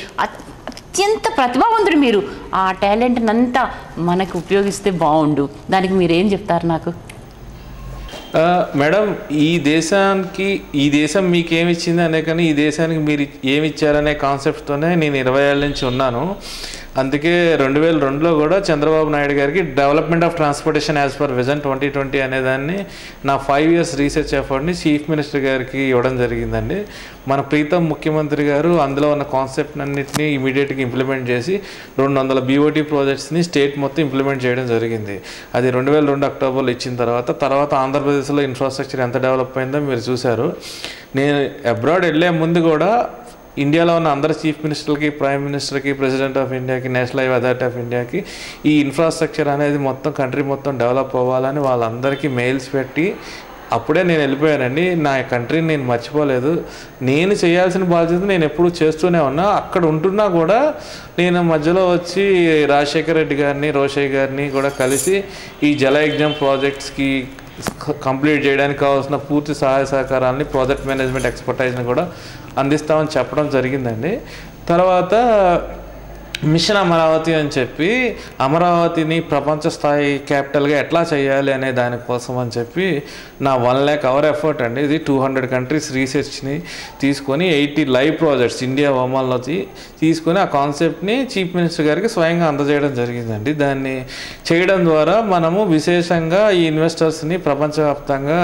అత్యంత ప్రతిభావంతుడు మీరు. ఆ టాలెంట్ అంతా మనకు ఉపయోగిస్తే బాగుండు. దానికి మీరేం చెప్తారు నాకు? మేడం, ఈ దేశం మీకేమి ఇచ్చింది అనే కానీ ఈ దేశానికి మీరు ఏమి ఇచ్చారనే కాన్సెప్ట్తోనే నేను 20 ఏళ్ళ నుంచి ఉన్నాను. అందుకే 2002లో కూడా చంద్రబాబు నాయుడు గారికి development of transportation as per vision 2020 అనేదాన్ని నా 5 years రీసెర్చ్ ఎఫర్ట్ని చీఫ్ మినిస్టర్ గారికి ఇవ్వడం జరిగిందండి. మన ప్రీతం ముఖ్యమంత్రి గారు అందులో ఉన్న కాన్సెప్ట్ అన్నింటినీ ఇమీడియట్గా ఇంప్లిమెంట్ చేసి 200 BOT ప్రాజెక్ట్స్ని స్టేట్ మొత్తం ఇంప్లిమెంట్ చేయడం జరిగింది. అది 2002 అక్టోబర్లో ఇచ్చిన తర్వాత ఆంధ్రప్రదేశ్లో ఇన్ఫ్రాస్ట్రక్చర్ ఎంత డెవలప్ అయిందో మీరు చూశారు. నేను అబ్రాడ్ వెళ్ళే ముందు కూడా ఇండియాలో ఉన్న అందరు చీఫ్ మినిస్టర్లకి, ప్రైమ్ మినిస్టర్కి, ప్రెసిడెంట్ ఆఫ్ ఇండియాకి, నేషనల్ హైవే అథారిటీ ఆఫ్ ఇండియాకి ఈ ఇన్ఫ్రాస్ట్రక్చర్ అనేది మొత్తం కంట్రీ మొత్తం డెవలప్ అవ్వాలని వాళ్ళందరికీ మెయిల్స్ పెట్టి అప్పుడే నేను వెళ్ళిపోయానండి. నా కంట్రీని నేను మర్చిపోలేదు. నేను చేయాల్సిన బాధ్యత నేను ఎప్పుడూ చేస్తూనే ఉన్నా. అక్కడ ఉంటున్నా కూడా నేను మధ్యలో వచ్చి రాజశేఖర రెడ్డి గారిని, రోషయ్య గారిని కూడా కలిసి ఈ జలయజ్ఞం ప్రాజెక్ట్స్కి కంప్లీట్ చేయడానికి కావాల్సిన పూర్తి సహాయ సహకారాలని, ప్రాజెక్ట్ మేనేజ్మెంట్ ఎక్స్పర్టైజ్ని కూడా అందిస్తామని చెప్పడం జరిగిందండి. తర్వాత మిషన్ అమరావతి అని చెప్పి అమరావతిని ప్రపంచ స్థాయి క్యాపిటల్గా ఎట్లా చేయాలి అనే దానికోసం అని చెప్పి నా 1 lakh అవర్ ఎఫర్ట్ అండి. ఇది 200 కంట్రీస్ రీసెర్చ్ని తీసుకొని 80 లైవ్ ప్రాజెక్ట్స్ ఇండియా ఒమాన్లో తీసుకొని ఆ కాన్సెప్ట్ని చీఫ్ మినిస్టర్ గారికి స్వయంగా అందజేయడం జరిగిందండి. దాన్ని చేయడం ద్వారా మనము విశేషంగా ఈ ఇన్వెస్టర్స్ని ప్రపంచవ్యాప్తంగా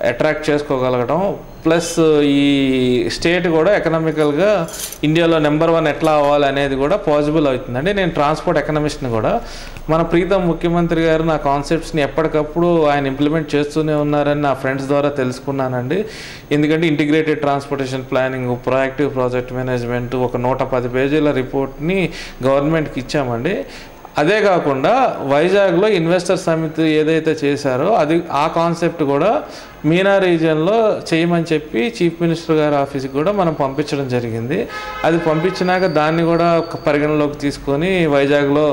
అట్రాక్ట్ చేసుకోగలగడం, ప్లస్ ఈ స్టేట్ కూడా ఎకనామికల్గా ఇండియాలో నెంబర్ 1 ఎట్లా అవ్వాలి అనేది కూడా పాసిబుల్ అవుతుందండి. నేను ట్రాన్స్పోర్ట్ ఎకనామిస్ట్ని కూడా. మన ప్రీతం ముఖ్యమంత్రి గారు నా కాన్సెప్ట్స్ని ఎప్పటికప్పుడు ఆయన ఇంప్లిమెంట్ చేస్తూనే ఉన్నారని నా ఫ్రెండ్స్ ద్వారా తెలుసుకున్నానండి. ఎందుకంటే integrated transportation planning, proactive project management, ఒక 110 పేజీల రిపోర్ట్ని గవర్నమెంట్కి ఇచ్చామండి. అదే కాకుండా వైజాగ్లో ఇన్వెస్టర్ సమితి ఏదైతే చేశారో ఆ కాన్సెప్ట్ కూడా మీనా రీజియన్లో చేయమని చెప్పి చీఫ్ మినిస్టర్ గారి ఆఫీస్కి కూడా మనం పంపించడం జరిగింది. అది పంపించినాక దాన్ని కూడా పరిగణలోకి తీసుకొని వైజాగ్లో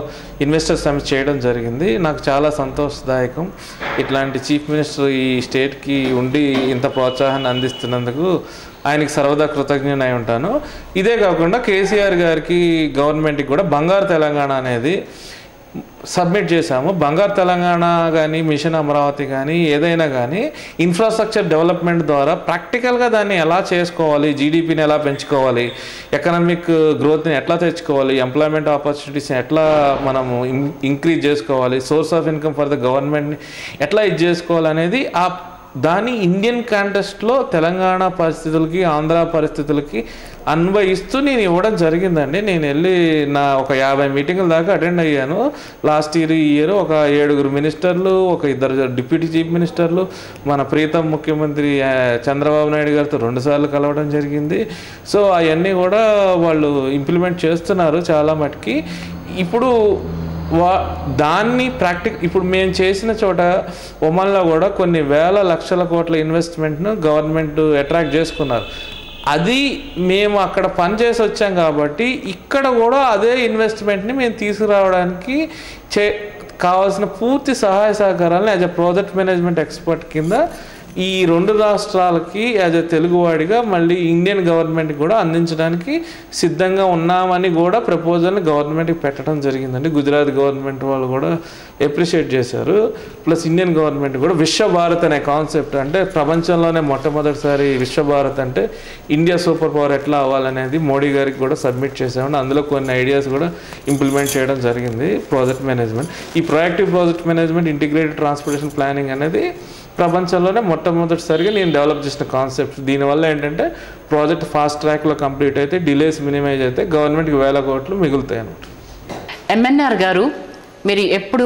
ఇన్వెస్టర్ సమిట్ చేయడం జరిగింది. నాకు చాలా సంతోషదాయకం. ఇట్లాంటి చీఫ్ మినిస్టర్ ఈ స్టేట్కి ఉండి ఇంత ప్రోత్సాహాన్ని అందిస్తున్నందుకు ఆయనకి సర్వదా కృతజ్ఞనై ఉంటాను. ఇదే కాకుండా కేసీఆర్ గారికి గవర్నమెంట్కి కూడా బంగారు తెలంగాణ అనేది సబ్మిట్ చేశాము. బంగారు తెలంగాణ కానీ మిషన్ అమరావతి కానీ ఏదైనా కానీ ఇన్ఫ్రాస్ట్రక్చర్ డెవలప్మెంట్ ద్వారా ప్రాక్టికల్గా దాన్ని ఎలా చేసుకోవాలి, జీడిపిని ఎలా పెంచుకోవాలి, ఎకనామిక్ గ్రోత్ని ఎట్లా తెచ్చుకోవాలి, ఎంప్లాయ్మెంట్ ఆపర్చునిటీస్ని ఎట్లా మనము ఇంక్రీజ్ చేసుకోవాలి, source of income for the గవర్నమెంట్ని ఎట్లా ఇది చేసుకోవాలి అనేది దాని ఇండియన్ కాంటెస్ట్లో తెలంగాణ పరిస్థితులకి ఆంధ్ర పరిస్థితులకి అన్వయిస్తూ నేను ఇవ్వడం జరిగిందండి. నేను వెళ్ళి నా ఒక 50 మీటింగుల దాకా అటెండ్ అయ్యాను. లాస్ట్ ఇయర్ ఒక 7 మినిస్టర్లు, ఒక 2 డిప్యూటీ చీఫ్ మినిస్టర్లు, మన ప్రీతం ముఖ్యమంత్రి చంద్రబాబు నాయుడు గారితో 2 సార్లు కలవడం జరిగింది. సో అవన్నీ కూడా వాళ్ళు ఇంప్లిమెంట్ చేస్తున్నారు చాలా మటుకి. ఇప్పుడు దాన్ని ఇప్పుడు మేము చేసిన చోట ఒమన్లో కూడా కొన్ని వేల లక్షల కోట్ల ఇన్వెస్ట్మెంట్ను గవర్నమెంట్ అట్రాక్ట్ చేసుకున్నారు. అది మేము అక్కడ పనిచేసి వచ్చాం కాబట్టి ఇక్కడ కూడా అదే ఇన్వెస్ట్మెంట్ని మేము తీసుకురావడానికి కావాల్సిన పూర్తి సహాయ సహకారాలను as a project management expert కింద ఈ 2 రాష్ట్రాలకి యాజ్ ఎ తెలుగువాడిగా మళ్ళీ ఇండియన్ గవర్నమెంట్కి కూడా అందించడానికి సిద్ధంగా ఉన్నామని కూడా ప్రపోజల్ని గవర్నమెంట్కి పెట్టడం జరిగిందండి. గుజరాత్ గవర్నమెంట్ వాళ్ళు కూడా అప్రిషియేట్ చేశారు. ప్లస్ ఇండియన్ గవర్నమెంట్ కూడా విశ్వభారత్ అనే కాన్సెప్ట్, అంటే ప్రపంచంలోనే మొట్టమొదటిసారి విశ్వభారత్ అంటే ఇండియా సూపర్ పవర్ ఎట్లా అవ్వాలనేది మోడీ గారికి కూడా సబ్మిట్ చేసామండి. అందులో కొన్ని ఐడియాస్ కూడా ఇంప్లిమెంట్ చేయడం జరిగింది. ప్రాజెక్ట్ మేనేజ్మెంట్, ఈ proactive project management, integrated transportation planning అనేది ప్రపంచంలోనే మొట్టమొదటిసారిగా నేను డెవలప్ చేసిన కాన్సెప్ట్. దీనివల్ల ఏంటంటే ప్రాజెక్ట్ ఫాస్ట్ ట్రాక్లో కంప్లీట్ అయితే, డిలేస్ మినిమైజ్ అయితే గవర్నమెంట్కి 1000 కోట్లు మిగులుతాయి అన్నమాట. ఎంఎన్ఆర్ గారు, మీరు ఎప్పుడు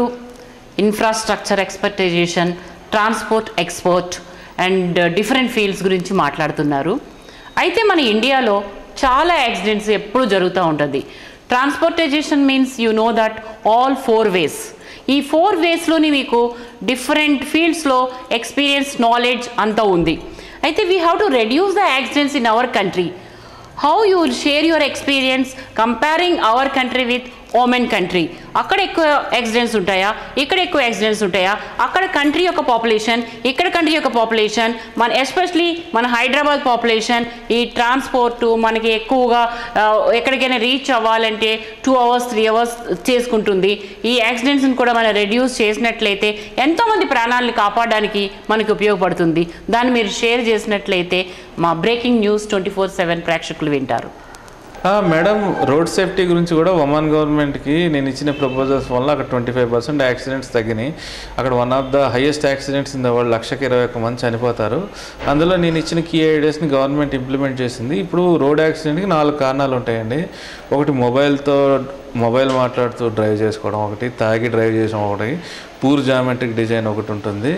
ఇన్ఫ్రాస్ట్రక్చర్ ఎక్స్పెక్టైజేషన్, transport export and different fields గురించి మాట్లాడుతున్నారు. అయితే మన ఇండియాలో చాలా యాక్సిడెంట్స్ ఎప్పుడు జరుగుతూ ఉంటుంది. Transportation means you know that all 4 ways. ఈ 4 waysలోని మీకు డిఫరెంట్ ఫీల్డ్స్లో ఎక్స్పీరియన్స్, నాలెడ్జ్ అంతా ఉంది. అయితే we have to reduce the accidents in our country. How you will share your experience comparing our country with Oman country? అక్కడ ఎక్కువ accidents ఉంటాయా, ఇక్కడ ఎక్కువ యాక్సిడెంట్స్ ఉంటాయా? అక్కడ కంట్రీ యొక్క పాపులేషన్, ఇక్కడ కంట్రీ యొక్క పాపులేషన్, ఎస్పెషలీ మన హైదరాబాద్ పాపులేషన్, ఈ ట్రాన్స్పోర్ట్ మనకి ఎక్కువగా ఎక్కడికైనా రీచ్ అవ్వాలంటే 2 hours 3 hours చేసుకుంటుంది. ఈ యాక్సిడెంట్స్ని కూడా మనం రెడ్యూస్ చేసినట్లయితే ఎంతోమంది ప్రాణాలని కాపాడడానికి మనకి ఉపయోగపడుతుంది. దాన్ని మీరు షేర్ చేసినట్లయితే మా బ్రేకింగ్ న్యూస్ 24/7 ప్రేక్షకులు వింటారు. మేడం, రోడ్ సేఫ్టీ గురించి కూడా ఒమాన్ గవర్నమెంట్కి నేను ఇచ్చిన ప్రపోజల్స్ వల్ల అక్కడ 25% యాక్సిడెంట్స్ తగ్గినాయి. అక్కడ one of the highest accidents in the world, 1,21 మంది చనిపోతారు. అందులో నేను ఇచ్చిన కీ ఐడియాస్ని గవర్నమెంట్ ఇంప్లిమెంట్ చేసింది. ఇప్పుడు రోడ్ యాక్సిడెంట్కి 4 కారణాలు ఉంటాయండి. ఒకటి మొబైల్ మాట్లాడుతూ డ్రైవ్ చేసుకోవడం, ఒకటి తాగి డ్రైవ్ చేయడం, ఒకటి పూర్ జామెట్రిక్ డిజైన్ ఒకటి ఉంటుంది,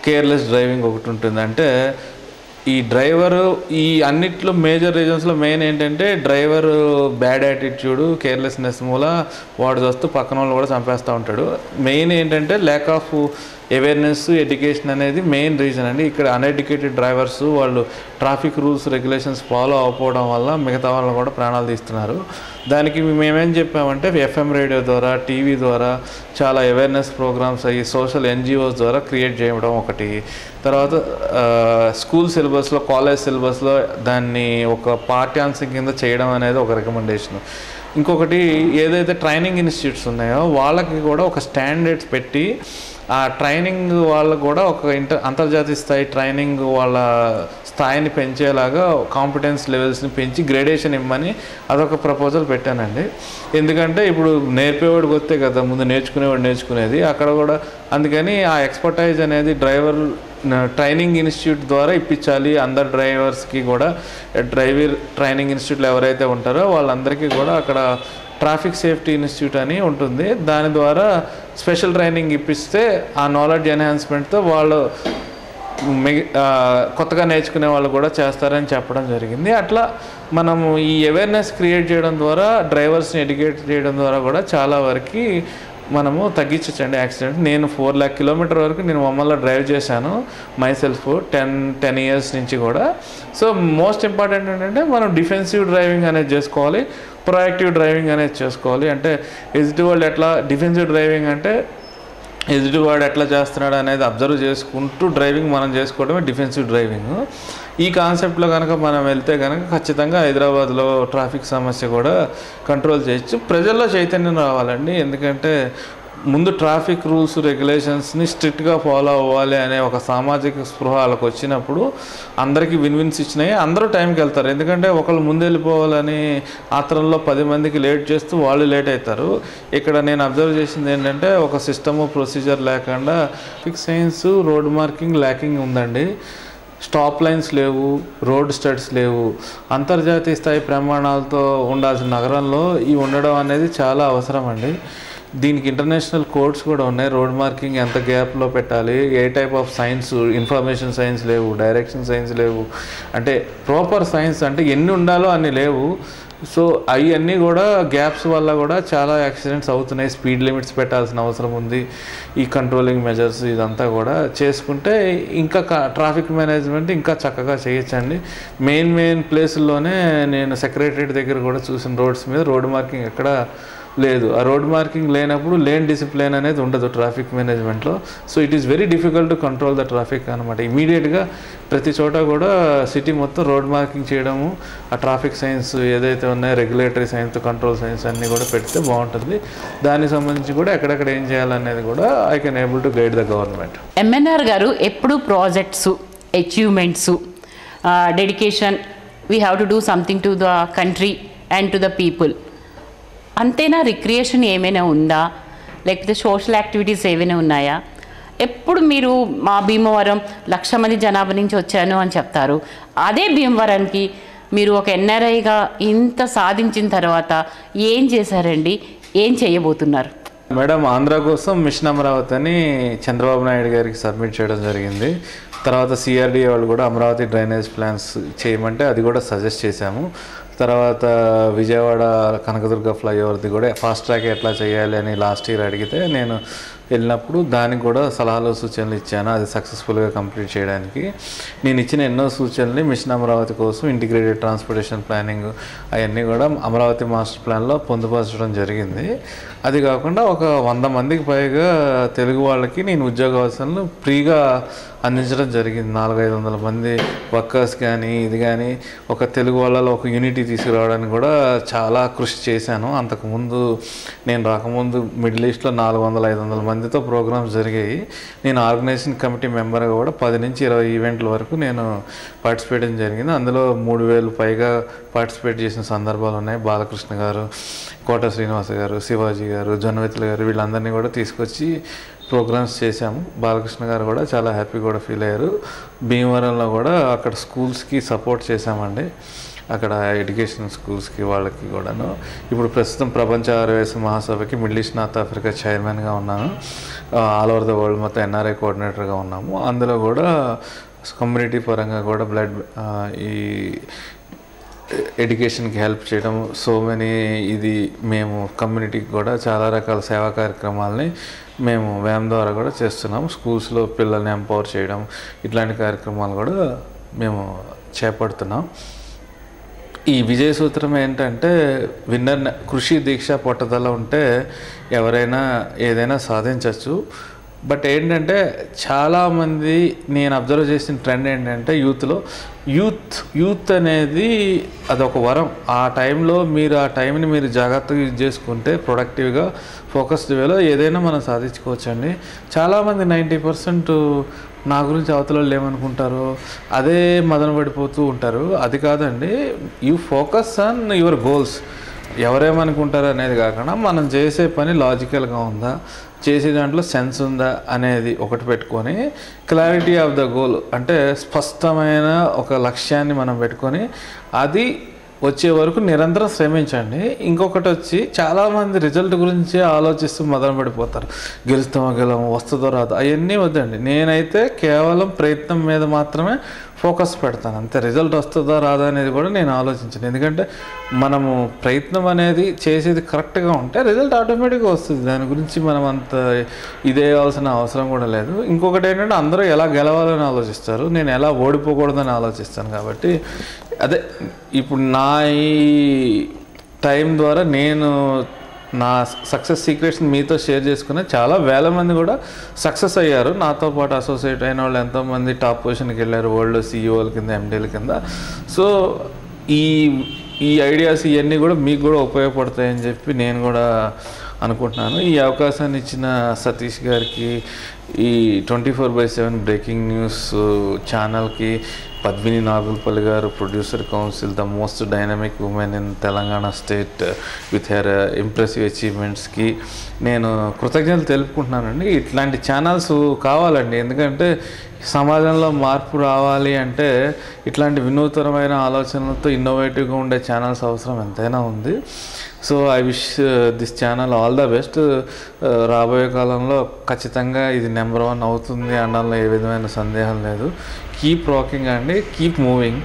కేర్లెస్ డ్రైవింగ్ ఒకటి ఉంటుంది. అంటే ఈ డ్రైవరు ఈ అన్నిట్లో మేజర్ రీజన్స్లో మెయిన్ ఏంటంటే డ్రైవరు బ్యాడ్ యాటిట్యూడ్, కేర్లెస్నెస్ మూల వాడు వస్తూ పక్కన వాళ్ళు కూడా చంపేస్తూ ఉంటాడు. మెయిన్ ఏంటంటే ల్యాక్ ఆఫ్ అవేర్నెస్, ఎడ్యుకేషన్ అనేది మెయిన్ రీజన్ అండి. ఇక్కడ అన్ఎడ్యుకేటెడ్ డ్రైవర్స్ వాళ్ళు ట్రాఫిక్ రూల్స్ రెగ్యులేషన్స్ ఫాలో అవ్వకపోవడం వల్ల మిగతా వాళ్ళని కూడా ప్రాణాలు తీస్తున్నారు. దానికి మేమేం చెప్పామంటే ఎఫ్ఎం రేడియో ద్వారా, టీవీ ద్వారా చాలా అవేర్నెస్ ప్రోగ్రామ్స్ అయ్యి సోషల్ ఎన్జిఓస్ ద్వారా క్రియేట్ చేయడం ఒకటి. తర్వాత స్కూల్ సిలబస్లో, కాలేజ్ సిలబస్లో దాన్ని ఒక పాఠ్యాంశం కింద చేయడం అనేది ఒక రికమెండేషన్. ఇంకొకటి ఏదైతే ట్రైనింగ్ ఇన్స్టిట్యూట్స్ ఉన్నాయో వాళ్ళకి కూడా ఒక స్టాండర్డ్స్ పెట్టి ఆ ట్రైనింగ్ వాళ్ళకు కూడా ఒక అంతర్జాతీయ స్థాయి ట్రైనింగ్ వాళ్ళ స్థాయిని పెంచేలాగా కాంపిటెన్స్ లెవెల్స్ని పెంచి గ్రేడేషన్ ఇవ్వమని అదొక ప్రపోజల్ పెట్టానండి. ఎందుకంటే ఇప్పుడు నేర్పేవాడికి వస్తే కదా ముందు నేర్చుకునేవాడు నేర్చుకునేది, అక్కడ కూడా అందుకని ఆ ఎక్స్పర్టైజ్ అనేది డ్రైవర్ ట్రైనింగ్ ఇన్స్టిట్యూట్ ద్వారా ఇప్పించాలి. అందరు డ్రైవర్స్కి కూడా డ్రైవర్ ట్రైనింగ్ ఇన్స్టిట్యూట్లు ఎవరైతే ఉంటారో వాళ్ళందరికీ కూడా అక్కడ ట్రాఫిక్ సేఫ్టీ ఇన్స్టిట్యూట్ అని ఉంటుంది, దాని ద్వారా స్పెషల్ ట్రైనింగ్ ఇప్పిస్తే ఆ నాలెడ్జ్ ఎన్హాన్స్మెంట్తో వాళ్ళు కొత్తగా నేర్చుకునే వాళ్ళు కూడా చేస్తారని చెప్పడం జరిగింది. అట్లా మనము ఈ అవేర్నెస్ క్రియేట్ చేయడం ద్వారా డ్రైవర్స్ని ఎడ్యుకేట్ చేయడం ద్వారా కూడా చాలా వరకు మనము తగ్గించండి యాక్సిడెంట్. నేను 4 lakh కిలోమీటర్ వరకు నేను మమ్మల్ని డ్రైవ్ చేశాను మైసెల్ఫ్ 10 years నుంచి కూడా. సో మోస్ట్ ఇంపార్టెంట్ ఏంటంటే మనం డిఫెన్సివ్ డ్రైవింగ్ అనేది చేసుకోవాలి, ప్రొయాక్టివ్ డ్రైవింగ్ అనేది చేసుకోవాలి. అంటే ఎదుటి వాళ్ళు ఎట్లా డిఫెన్సివ్ డ్రైవింగ్ అంటే ఎదుటివాడు ఎట్లా చేస్తున్నాడు అనేది అబ్జర్వ్ చేసుకుంటూ డ్రైవింగ్ మనం చేసుకోవడమే డిఫెన్సివ్ డ్రైవింగ్. ఈ కాన్సెప్ట్లో కనుక మనం వెళ్తే కనుక ఖచ్చితంగా హైదరాబాద్లో ట్రాఫిక్ సమస్య కూడా కంట్రోల్ చేయొచ్చు. ప్రజల్లో చైతన్యం రావాలండి, ఎందుకంటే ముందు ట్రాఫిక్ రూల్స్ రెగ్యులేషన్స్ని స్ట్రిక్ట్గా ఫాలో అవ్వాలి అనే ఒక సామాజిక స్పృహ వాళ్ళకి వచ్చినప్పుడు అందరికీ విన్స్ ఇచ్చినాయి, అందరూ టైంకి వెళ్తారు. ఎందుకంటే ఒకళ్ళు ముందు వెళ్ళిపోవాలని ఆత్రంలో 10 మందికి లేట్ చేస్తూ వాళ్ళు లేట్ అవుతారు. ఇక్కడ నేను అబ్జర్వ్ చేసింది ఏంటంటే ఒక సిస్టము ప్రొసీజర్ లేకుండా traffic science road marking lacking ఉందండి. స్టాప్ లైన్స్ లేవు, రోడ్ స్టడ్స్ లేవు. అంతర్జాతీయ స్థాయి ప్రమాణాలతో ఉండాల్సిన నగరంలో ఇవి ఉండడం అనేది చాలా అవసరం అండి. దీనికి ఇంటర్నేషనల్ కోడ్స్ కూడా ఉన్నాయి. రోడ్ మార్కింగ్ ఎంత గ్యాప్లో పెట్టాలి, ఏ type of signs, information signs లేవు, డైరెక్షన్ సైన్స్ లేవు, అంటే ప్రాపర్ సైన్స్ అంటే ఎన్ని ఉండాలో అన్ని లేవు. సో అవన్నీ కూడా గ్యాప్స్ వల్ల కూడా చాలా యాక్సిడెంట్స్ అవుతున్నాయి. స్పీడ్ లిమిట్స్ పెట్టాల్సిన అవసరం ఉంది. ఈ కంట్రోలింగ్ మెజర్స్ ఇదంతా కూడా చేసుకుంటే ఇంకా ట్రాఫిక్ మేనేజ్మెంట్ ఇంకా చక్కగా చేయొచ్చండి. మెయిన్ ప్లేసుల్లోనే నేను సెక్రటరేట్ దగ్గర కూడా చూసిన రోడ్స్ మీద రోడ్ మార్కింగ్ ఎక్కడ లేదు. ఆ రోడ్ మార్కింగ్ లేనప్పుడు లేన్ డిసిప్లిన్ అనేది ఉండదు ట్రాఫిక్ మేనేజ్మెంట్లో. So it is very difficult to control the traffic అనమాట. ఇమీడియట్గా ప్రతి చోట కూడా సిటీ మొత్తం రోడ్ మార్కింగ్ చేయడము, ఆ ట్రాఫిక్ సైన్స్ ఏదైతే ఉన్నాయో రెగ్యులేటరీ సైన్స్, కంట్రోల్ సైన్స్ అన్నీ కూడా పెడితే బాగుంటుంది. దానికి సంబంధించి కూడా ఎక్కడెక్కడ ఏం చేయాలనేది కూడా I can able to guide the government. MNR గారు ఎప్పుడు projects, achievements, dedication, we have to do something to the country and to the people అంతేనా? రిక్రియేషన్ ఏమైనా ఉందా, లేకపోతే సోషల్ యాక్టివిటీస్ ఏమైనా ఉన్నాయా? ఎప్పుడు మీరు మా భీమవరం 1,00,000 మంది జనాభా నుంచి వచ్చాను అని చెప్తారు. అదే భీమవరానికి మీరు ఒక ఎన్ఆర్ఐగా ఇంత సాధించిన తర్వాత ఏం చేశారండి, ఏం చేయబోతున్నారు? మేడం, ఆంధ్ర కోసం మిషన్ అమరావతి అని చంద్రబాబు నాయుడు గారికి సబ్మిట్ చేయడం జరిగింది. తర్వాత సిఆర్డీఏ వాళ్ళు కూడా అమరావతి డ్రైనేజ్ ప్లాన్స్ చేయమంటే అది కూడా సజెస్ట్ చేశాము. తర్వాత విజయవాడ కనకదుర్గ ఫ్లైఓవర్ది కూడా ఫాస్ట్ ట్రాక్ ఎట్లా చేయాలి అని లాస్ట్ ఇయర్ అడిగితే నేను వెళ్ళినప్పుడు దానికి కూడా సలహాలు సూచనలు ఇచ్చాను. అది సక్సెస్ఫుల్గా కంప్లీట్ చేయడానికి నేను ఇచ్చిన ఎన్నో సూచనలు మిషన్ అమరావతి కోసం ఇంటిగ్రేటెడ్ ట్రాన్స్పోర్టేషన్ ప్లానింగ్ అవన్నీ కూడా అమరావతి మాస్టర్ ప్లాన్లో పొందుపరచడం జరిగింది. అది కాకుండా ఒక 100 మందికి పైగా తెలుగు వాళ్ళకి నేను ఉద్యోగ అవసరాలను ఫ్రీగా అందించడం జరిగింది. 400-500 మంది వర్కర్స్ కానీ ఇది కానీ ఒక తెలుగు వాళ్ళలో ఒక యూనిటీ తీసుకురావడానికి కూడా చాలా కృషి చేశాను. అంతకుముందు నేను రాకముందు మిడిల్ ఈస్ట్లో 400-500 మందితో ప్రోగ్రామ్స్ జరిగాయి. నేను ఆర్గనైజేషన్ కమిటీ మెంబర్గా కూడా 10 నుంచి 20 ఈవెంట్ల వరకు నేను పార్టిసిపేట్ చేయడం జరిగింది. అందులో 3,000 పైగా పార్టిసిపేట్ చేసిన సందర్భాలు ఉన్నాయి. బాలకృష్ణ గారు, కోట శ్రీనివాస గారు, శివాజీ గారు, జొన్నవెత్తుల గారు వీళ్ళందరినీ కూడా తీసుకొచ్చి ప్రోగ్రామ్స్ చేశాము. బాలకృష్ణ గారు కూడా చాలా హ్యాపీ కూడా ఫీల్ అయ్యారు. భీమవరంలో కూడా అక్కడ స్కూల్స్కి సపోర్ట్ చేశామండి. అక్కడ ఎడ్యుకేషన్ స్కూల్స్కి వాళ్ళకి కూడాను. ఇప్పుడు ప్రస్తుతం ప్రపంచ Aryavysya మహాసభకి middle east north Africa చైర్మన్గా ఉన్నాను. ఆల్ ఓవర్ ద వరల్డ్ మొత్తం ఎన్ఆర్ఐ కోఆర్డినేటర్గా ఉన్నాము. అందులో కూడా కమ్యూనిటీ పరంగా కూడా బ్లడ్ ఈ ఎడ్యుకేషన్కి హెల్ప్ చేయడం సో మెనీ ఇది మేము కమ్యూనిటీకి కూడా చాలా రకాల సేవా కార్యక్రమాలని మేము వ్యామ్ ద్వారా కూడా చేస్తున్నాము. స్కూల్స్లో పిల్లల్ని ఎంపవర్ చేయడం ఇట్లాంటి కార్యక్రమాలు కూడా మేము చేపడుతున్నాం. ఈ విజయ సూత్రం ఏంటంటే కృషి, దీక్ష, పట్టుదల ఉంటే ఎవరైనా ఏదైనా సాధించవచ్చు. బట్ ఏంటంటే చాలామంది నేను అబ్జర్వ్ చేసిన ట్రెండ్ ఏంటంటే యూత్ అనేది అదొక వరం. ఆ టైంలో మీరు ఆ టైంని మీరు జాగ్రత్తగా యూజ్ చేసుకుంటే ప్రొడక్టివ్గా ఫోకస్డ్ వేలో ఏదైనా మనం సాధించుకోవచ్చండి. చాలామంది 90% నా గురించి అవతల వాళ్ళు ఏమనుకుంటారో అదే మదన పడిపోతూ ఉంటారు. అది కాదండి, you focus on your goals. ఎవరేమనుకుంటారు అనేది కాకుండా మనం చేసే పని లాజికల్గా ఉందా, చేసే దాంట్లో సెన్స్ ఉందా అనేది ఒకటి పెట్టుకొని, క్లారిటీ ఆఫ్ ద గోల్ అంటే స్పష్టమైన ఒక లక్ష్యాన్ని మనం పెట్టుకొని అది వచ్చే వరకు నిరంతరం శ్రమించండి. ఇంకొకటి వచ్చి చాలామంది రిజల్ట్ గురించి ఆలోచిస్తూ మొదలు పడిపోతారు. గెలుస్తామో గెలవమో, వస్తుందో రాదో, అవన్నీ వద్దండి. నేనైతే కేవలం ప్రయత్నం మీద మాత్రమే ఫోకస్ పెడతాను అంతే. రిజల్ట్ వస్తుందా రాదా అనేది కూడా నేను ఆలోచించను. ఎందుకంటే మనము ప్రయత్నం అనేది చేసేది కరెక్ట్గా ఉంటే రిజల్ట్ ఆటోమేటిక్గా వస్తుంది. దాని గురించి మనం అంత ఇదేయాల్సిన అవసరం కూడా లేదు. ఇంకొకటి ఏంటంటే అందరూ ఎలా గెలవాలని ఆలోచిస్తారు, నేను ఎలా ఓడిపోకూడదని ఆలోచిస్తాను. కాబట్టి అదే ఇప్పుడు నా ఈ టైం ద్వారా నేను నా సక్సెస్ సీక్రెట్స్ని మీతో షేర్ చేసుకునే చాలా వేల మంది కూడా సక్సెస్ అయ్యారు. నాతో పాటు అసోసియేట్ అయిన వాళ్ళు ఎంతోమంది టాప్ పొజిషన్కి వెళ్ళారు, వరల్డ్ సీఈఓల కింద, ఎండీల కింద. సో ఈ ఐడియాస్ ఇవన్నీ కూడా మీకు కూడా ఉపయోగపడతాయని చెప్పి నేను కూడా అనుకుంటున్నాను. ఈ అవకాశాన్ని ఇచ్చిన సతీష్ గారికి, ఈ 24/7 బ్రేకింగ్ న్యూస్ ఛానల్కి, పద్మిని నాగుల్పల్లి గారు, producer council, the most dynamic women in Telangana state with her impressive అచీవ్మెంట్స్కి నేను కృతజ్ఞతలు తెలుపుకుంటున్నానండి. ఇట్లాంటి ఛానల్స్ కావాలండి. ఎందుకంటే సమాజంలో మార్పు రావాలి అంటే ఇట్లాంటి వినూతనమైన ఆలోచనలతో ఇన్నోవేటివ్గా ఉండే ఛానల్స్ అవసరం ఎంతైనా ఉంది. So I wish this channel all the best. రాబోయే కాలంలో ఖచ్చితంగా ఇది నెంబర్ 1 అవుతుంది అనడంలో ఏ విధమైన సందేహం లేదు. కీప్ రాకింగ్ అండి, keep moving,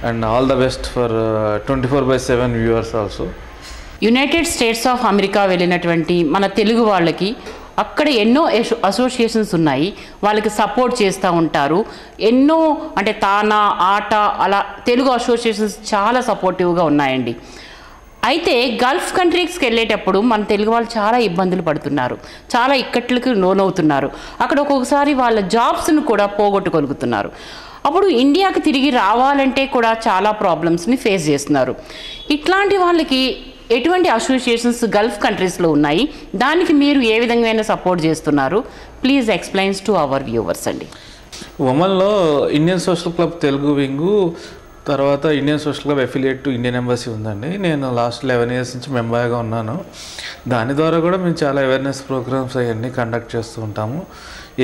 and all the best for 24/7 viewers also. United states of America వెళ్ళినటువంటి మన తెలుగు వాళ్ళకి అక్కడ ఎన్నో అసోసియేషన్స్ ఉన్నాయి, వాళ్ళకి సపోర్ట్ చేస్తూ ఉంటారు. ఎన్నో అంటే తానా, ఆట, అలా తెలుగు అసోసియేషన్స్ చాలా సపోర్టివ్గా ఉన్నాయండి. అయితే గల్ఫ్ కంట్రీస్కి వెళ్ళేటప్పుడు మన తెలుగు వాళ్ళు చాలా ఇబ్బందులు పడుతున్నారు, చాలా ఇక్కట్లకు లోనవుతున్నారు. అక్కడ ఒక్కొక్కసారి వాళ్ళ జాబ్స్ను కూడా పోగొట్టుకొలుగుతున్నారు. అప్పుడు ఇండియాకి తిరిగి రావాలంటే కూడా చాలా ప్రాబ్లమ్స్ని ఫేస్ చేస్తున్నారు. ఇట్లాంటి వాళ్ళకి ఎటువంటి అసోసియేషన్స్ గల్ఫ్ కంట్రీస్లో ఉన్నాయి, దానికి మీరు ఏ విధంగా సపోర్ట్ చేస్తున్నారు? Please explains to our viewers అండి. ఒమన్లో Indian social club Telugu wing, తర్వాత Indian social club affiliate to Indian embassy ఉందండి. నేను లాస్ట్ 11 years నుంచి మెంబర్గా ఉన్నాను. దాని ద్వారా కూడా మేము చాలా అవేర్నెస్ ప్రోగ్రామ్స్ అవన్నీ కండక్ట్ చేస్తూ ఉంటాము.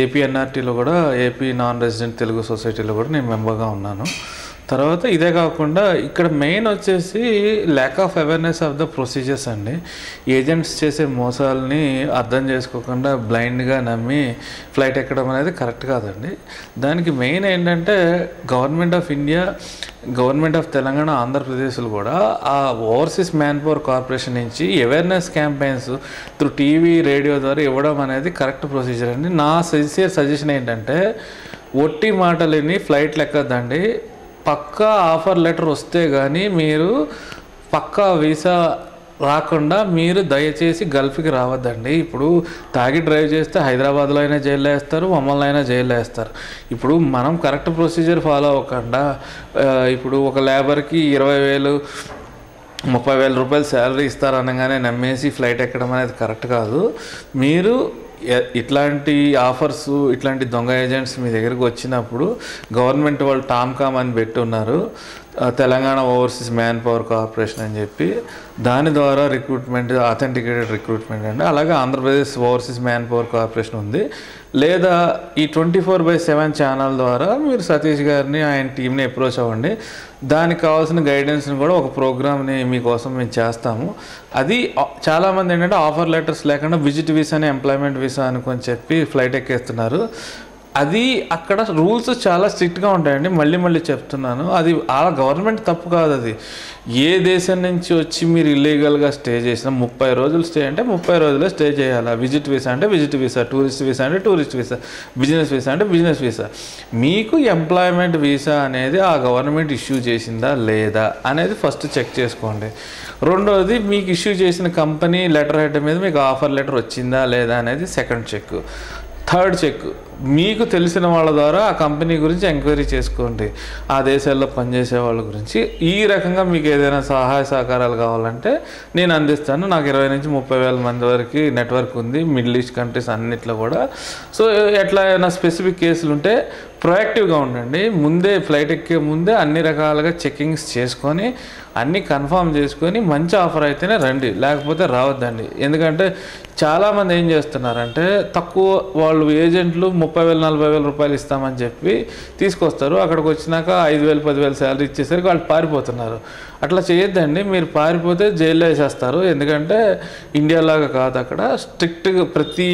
ఏపీ ఎన్ఆర్టీలో కూడా, ఏపీ నాన్ రెసిడెంట్ తెలుగు సొసైటీలో కూడా నేను మెంబర్గా ఉన్నాను. తర్వాత ఇదే కాకుండా ఇక్కడ మెయిన్ వచ్చేసి lack of awareness of the procedures అండి. ఏజెంట్స్ చేసే మోసాలని అర్థం చేసుకోకుండా బ్లైండ్గా నమ్మి ఫ్లైట్ ఎక్కడం అనేది కరెక్ట్ కాదండి. దానికి మెయిన్ ఏంటంటే government of India, government of Telangana, ఆంధ్రప్రదేశ్లు కూడా ఆ ఓవర్సీస్ మ్యాన్ పవర్ కార్పొరేషన్ నుంచి awareness campaigns through TV, radio ద్వారా ఇవ్వడం అనేది కరెక్ట్ ప్రొసీజర్ అండి. నా సిన్సియర్ సజెషన్ ఏంటంటే ఒట్టి మాటలని ఫ్లైట్లు ఎక్కద్దండి. పక్కా ఆఫర్ లెటర్ వస్తే కానీ మీరు పక్కా వీసా రాకుండా మీరు దయచేసి గల్ఫ్కి రావద్దండి. ఇప్పుడు తాగి డ్రైవ్ చేస్తే హైదరాబాద్లో అయినా జైల్లో వేస్తారు, ఒమన్లో అయినా జైల్లో వేస్తారు. ఇప్పుడు మనం కరెక్ట్ ప్రొసీజర్ ఫాలో అవ్వకుండా ఇప్పుడు ఒక లేబర్కి 20,000 30,000 రూపాయలు శాలరీ ఇస్తారనగానే నమ్మేసి ఫ్లైట్ ఎక్కడం అనేది కరెక్ట్ కాదు. మీరు ఇట్లాంటి ఆఫర్స్, ఇట్లాంటి దొంగ ఏజెంట్స్ మీ దగ్గరకు వచ్చినప్పుడు గవర్నమెంట్ వాళ్ళు టామ్కామ్ అని పెట్టి ఉన్నారు, Telangana overseas man power corporation అని చెప్పి. దాని ద్వారా రిక్రూట్మెంట్, అథెంటికేటెడ్ రిక్రూట్మెంట్ అండి. అలాగే Andhra Pradesh overseas man power corporation ఉంది. లేదా ఈ 24/7 ఛానల్ ద్వారా మీరు సతీష్ గారిని, ఆయన టీంని అప్రోచ్ అవ్వండి. దానికి కావాల్సిన గైడెన్స్ని కూడా ఒక ప్రోగ్రామ్ని మీకోసం మేము చేస్తాము. అది చాలామంది ఏంటంటే ఆఫర్ లెటర్స్ లేకుండా విజిట్ వీసాని, ఎంప్లాయ్మెంట్ వీసా అనుకొని చెప్పి ఫ్లైట్ ఎక్కేస్తున్నారు. అది అక్కడ రూల్స్ చాలా స్ట్రిక్ట్గా ఉంటాయండి. మళ్ళీ చెప్తున్నాను, అది ఆ గవర్నమెంట్ తప్పు కాదు. అది ఏ దేశం నుంచి వచ్చి మీరు ఇల్లీగల్గా స్టే చేసినా 30 రోజులు స్టే అంటే 30 రోజులే స్టే చేయాలి. విజిట్ వీసా అంటే విజిట్ వీసా, టూరిస్ట్ వీసా అంటే టూరిస్ట్ వీసా, బిజినెస్ వీసా అంటే బిజినెస్ వీసా. మీకు ఎంప్లాయ్మెంట్ వీసా అనేది ఆ గవర్నమెంట్ ఇష్యూ చేసిందా లేదా అనేది ఫస్ట్ చెక్ చేసుకోండి. రెండోది, మీకు ఇష్యూ చేసిన కంపెనీ లెటర్ హెడ్ మీద మీకు ఆఫర్ లెటర్ వచ్చిందా లేదా అనేది సెకండ్ చెక్. థర్డ్ చెక్ మీకు తెలిసిన వాళ్ళ ద్వారా ఆ కంపెనీ గురించి ఎంక్వైరీ చేసుకోండి, ఆ దేశాల్లో పనిచేసే వాళ్ళ గురించి. ఈ రకంగా మీకు ఏదైనా సహాయ సహకారాలు కావాలంటే నేను అందిస్తాను. నాకు 20 నుంచి 30,000 మంది వరకు నెట్వర్క్ ఉంది మిడిల్ ఈస్ట్ కంట్రీస్ అన్నిట్లో కూడా. సో ఎట్లా ఏమైనా స్పెసిఫిక్ కేసులు ఉంటే ప్రొయాక్టివ్గా ఉండండి. ముందే ఫ్లైట్ ఎక్కే ముందే అన్ని రకాలుగా చెకింగ్స్ చేసుకొని అన్నీ కన్ఫర్మ్ చేసుకొని మంచి ఆఫర్ అయితేనే రండి, లేకపోతే రావద్దండి. ఎందుకంటే చాలామంది ఏం చేస్తున్నారంటే తక్కువ వాళ్ళు ఏజెంట్లు 30,000 40,000 రూపాయలు ఇస్తామని చెప్పి తీసుకొస్తారు. అక్కడికి వచ్చినాక 5,000 10,000 శాలరీ ఇచ్చేసరికి వాళ్ళు పారిపోతున్నారు. అట్లా చేయొద్దండి. మీరు పారిపోతే జైల్లో వేసేస్తారు. ఎందుకంటే ఇండియాలాగా కాదు, అక్కడ స్ట్రిక్ట్గా ప్రతి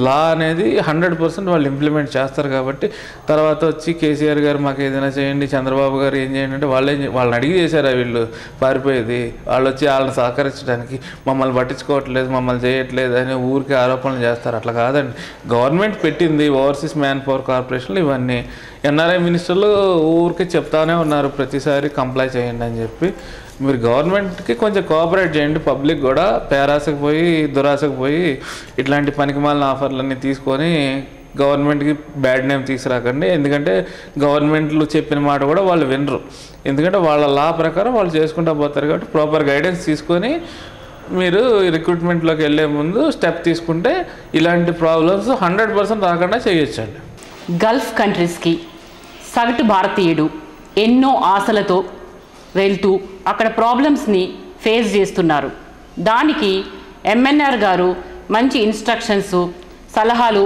లా అనేది 100% వాళ్ళు ఇంప్లిమెంట్ చేస్తారు. కాబట్టి తర్వాత వచ్చి కేసీఆర్ గారు మాకు ఏదైనా చేయండి, చంద్రబాబు గారు ఏం చేయండి అంటే వాళ్ళని అడిగి చేశారా వీళ్ళు పారిపోయేది? వాళ్ళు వచ్చి వాళ్ళని సహకరించడానికి మమ్మల్ని పట్టించుకోవట్లేదు, మమ్మల్ని చేయట్లేదు అని ఊరికి ఆరోపణలు చేస్తారు. అట్లా కాదండి. గవర్నమెంట్ పెట్టింది ఓవర్సీస్ మ్యాన్ పవర్ కార్పొరేషన్లు ఇవన్నీ. ఎన్ఆర్ఐ మినిస్టర్లు ఊరికే చెప్తానే ఉన్నారు ప్రతిసారి కంప్లై చేయండి అని చెప్పి. మీరు గవర్నమెంట్కి కొంచెం కోఆపరేట్ చేయండి. పబ్లిక్ కూడా పేరాసకు పోయి దురాశకు పోయి ఇట్లాంటి పనికిమాలిన ఆఫర్లన్నీ తీసుకొని గవర్నమెంట్కి బ్యాడ్ నేమ్ తీసుకురాకండి. ఎందుకంటే గవర్నమెంట్లు చెప్పిన మాట కూడా వాళ్ళు వినరు. ఎందుకంటే వాళ్ళ లా ప్రకారం వాళ్ళు చేసుకుంటూ పోతారు. కాబట్టి ప్రాపర్ గైడెన్స్ తీసుకొని మీరు రిక్రూట్మెంట్లోకి వెళ్ళే ముందు స్టెప్ తీసుకుంటే ఇలాంటి ప్రాబ్లమ్స్ 100% రాకుండా చేయొచ్చండి. గల్ఫ్ కంట్రీస్కి సగటు భారతీయుడు ఎన్నో ఆశలతో వెళ్తూ అక్కడ ప్రాబ్లమ్స్ని ఫేస్ చేస్తున్నారు. దానికి ఎంఎన్ఆర్ గారు మంచి ఇన్స్ట్రక్షన్స్ సలహాలు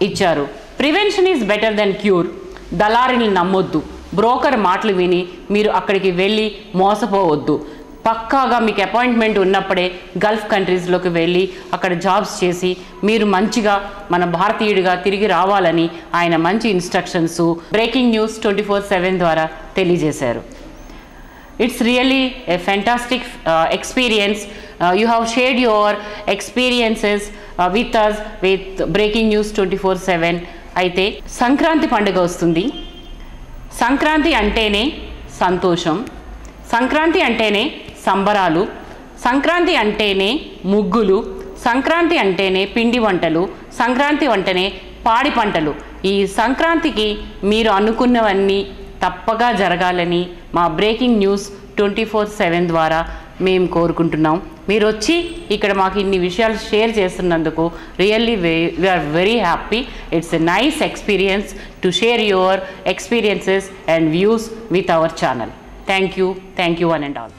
ఇచ్చారు. Prevention is better than cure. దళారిని నమ్మొద్దు, బ్రోకర్ మాటలు విని మీరు అక్కడికి వెళ్ళి మోసపోవద్దు. పక్కాగా మీకు అపాయింట్మెంట్ ఉన్నప్పుడే గల్ఫ్ కంట్రీస్లోకి వెళ్ళి అక్కడ జాబ్స్ చేసి మీరు మంచిగా మన భారతీయుడిగా తిరిగి రావాలని ఆయన మంచి ఇన్స్ట్రక్షన్స్ బ్రేకింగ్ న్యూస్ 24/7 ద్వారా తెలియజేశారు. It's really a fantastic experience. You have shared your experiences with us with Breaking News 24/7. అయితే సంక్రాంతి పండుగ వస్తుంది. సంక్రాంతి అంటేనే సంతోషం, సంక్రాంతి అంటేనే సంబరాలు, సంక్రాంతి అంటేనే ముగ్గులు, సంక్రాంతి అంటేనే పిండి వంటలు, సంక్రాంతి అంటేనే పాడి పంటలు. ఈ సంక్రాంతికి మీరు అనుకున్నవన్నీ తప్పగా జరగాలని మా బ్రేకింగ్ న్యూస్ 24/7 ద్వారా మేము కోరుకుంటున్నాం. మీరు వచ్చి ఇక్కడ మాకు ఇన్ని విషయాలు షేర్ చేస్తున్నందుకు really we're very happy. It's a nice experience to share your experiences and views with our channel. Thank you one and all.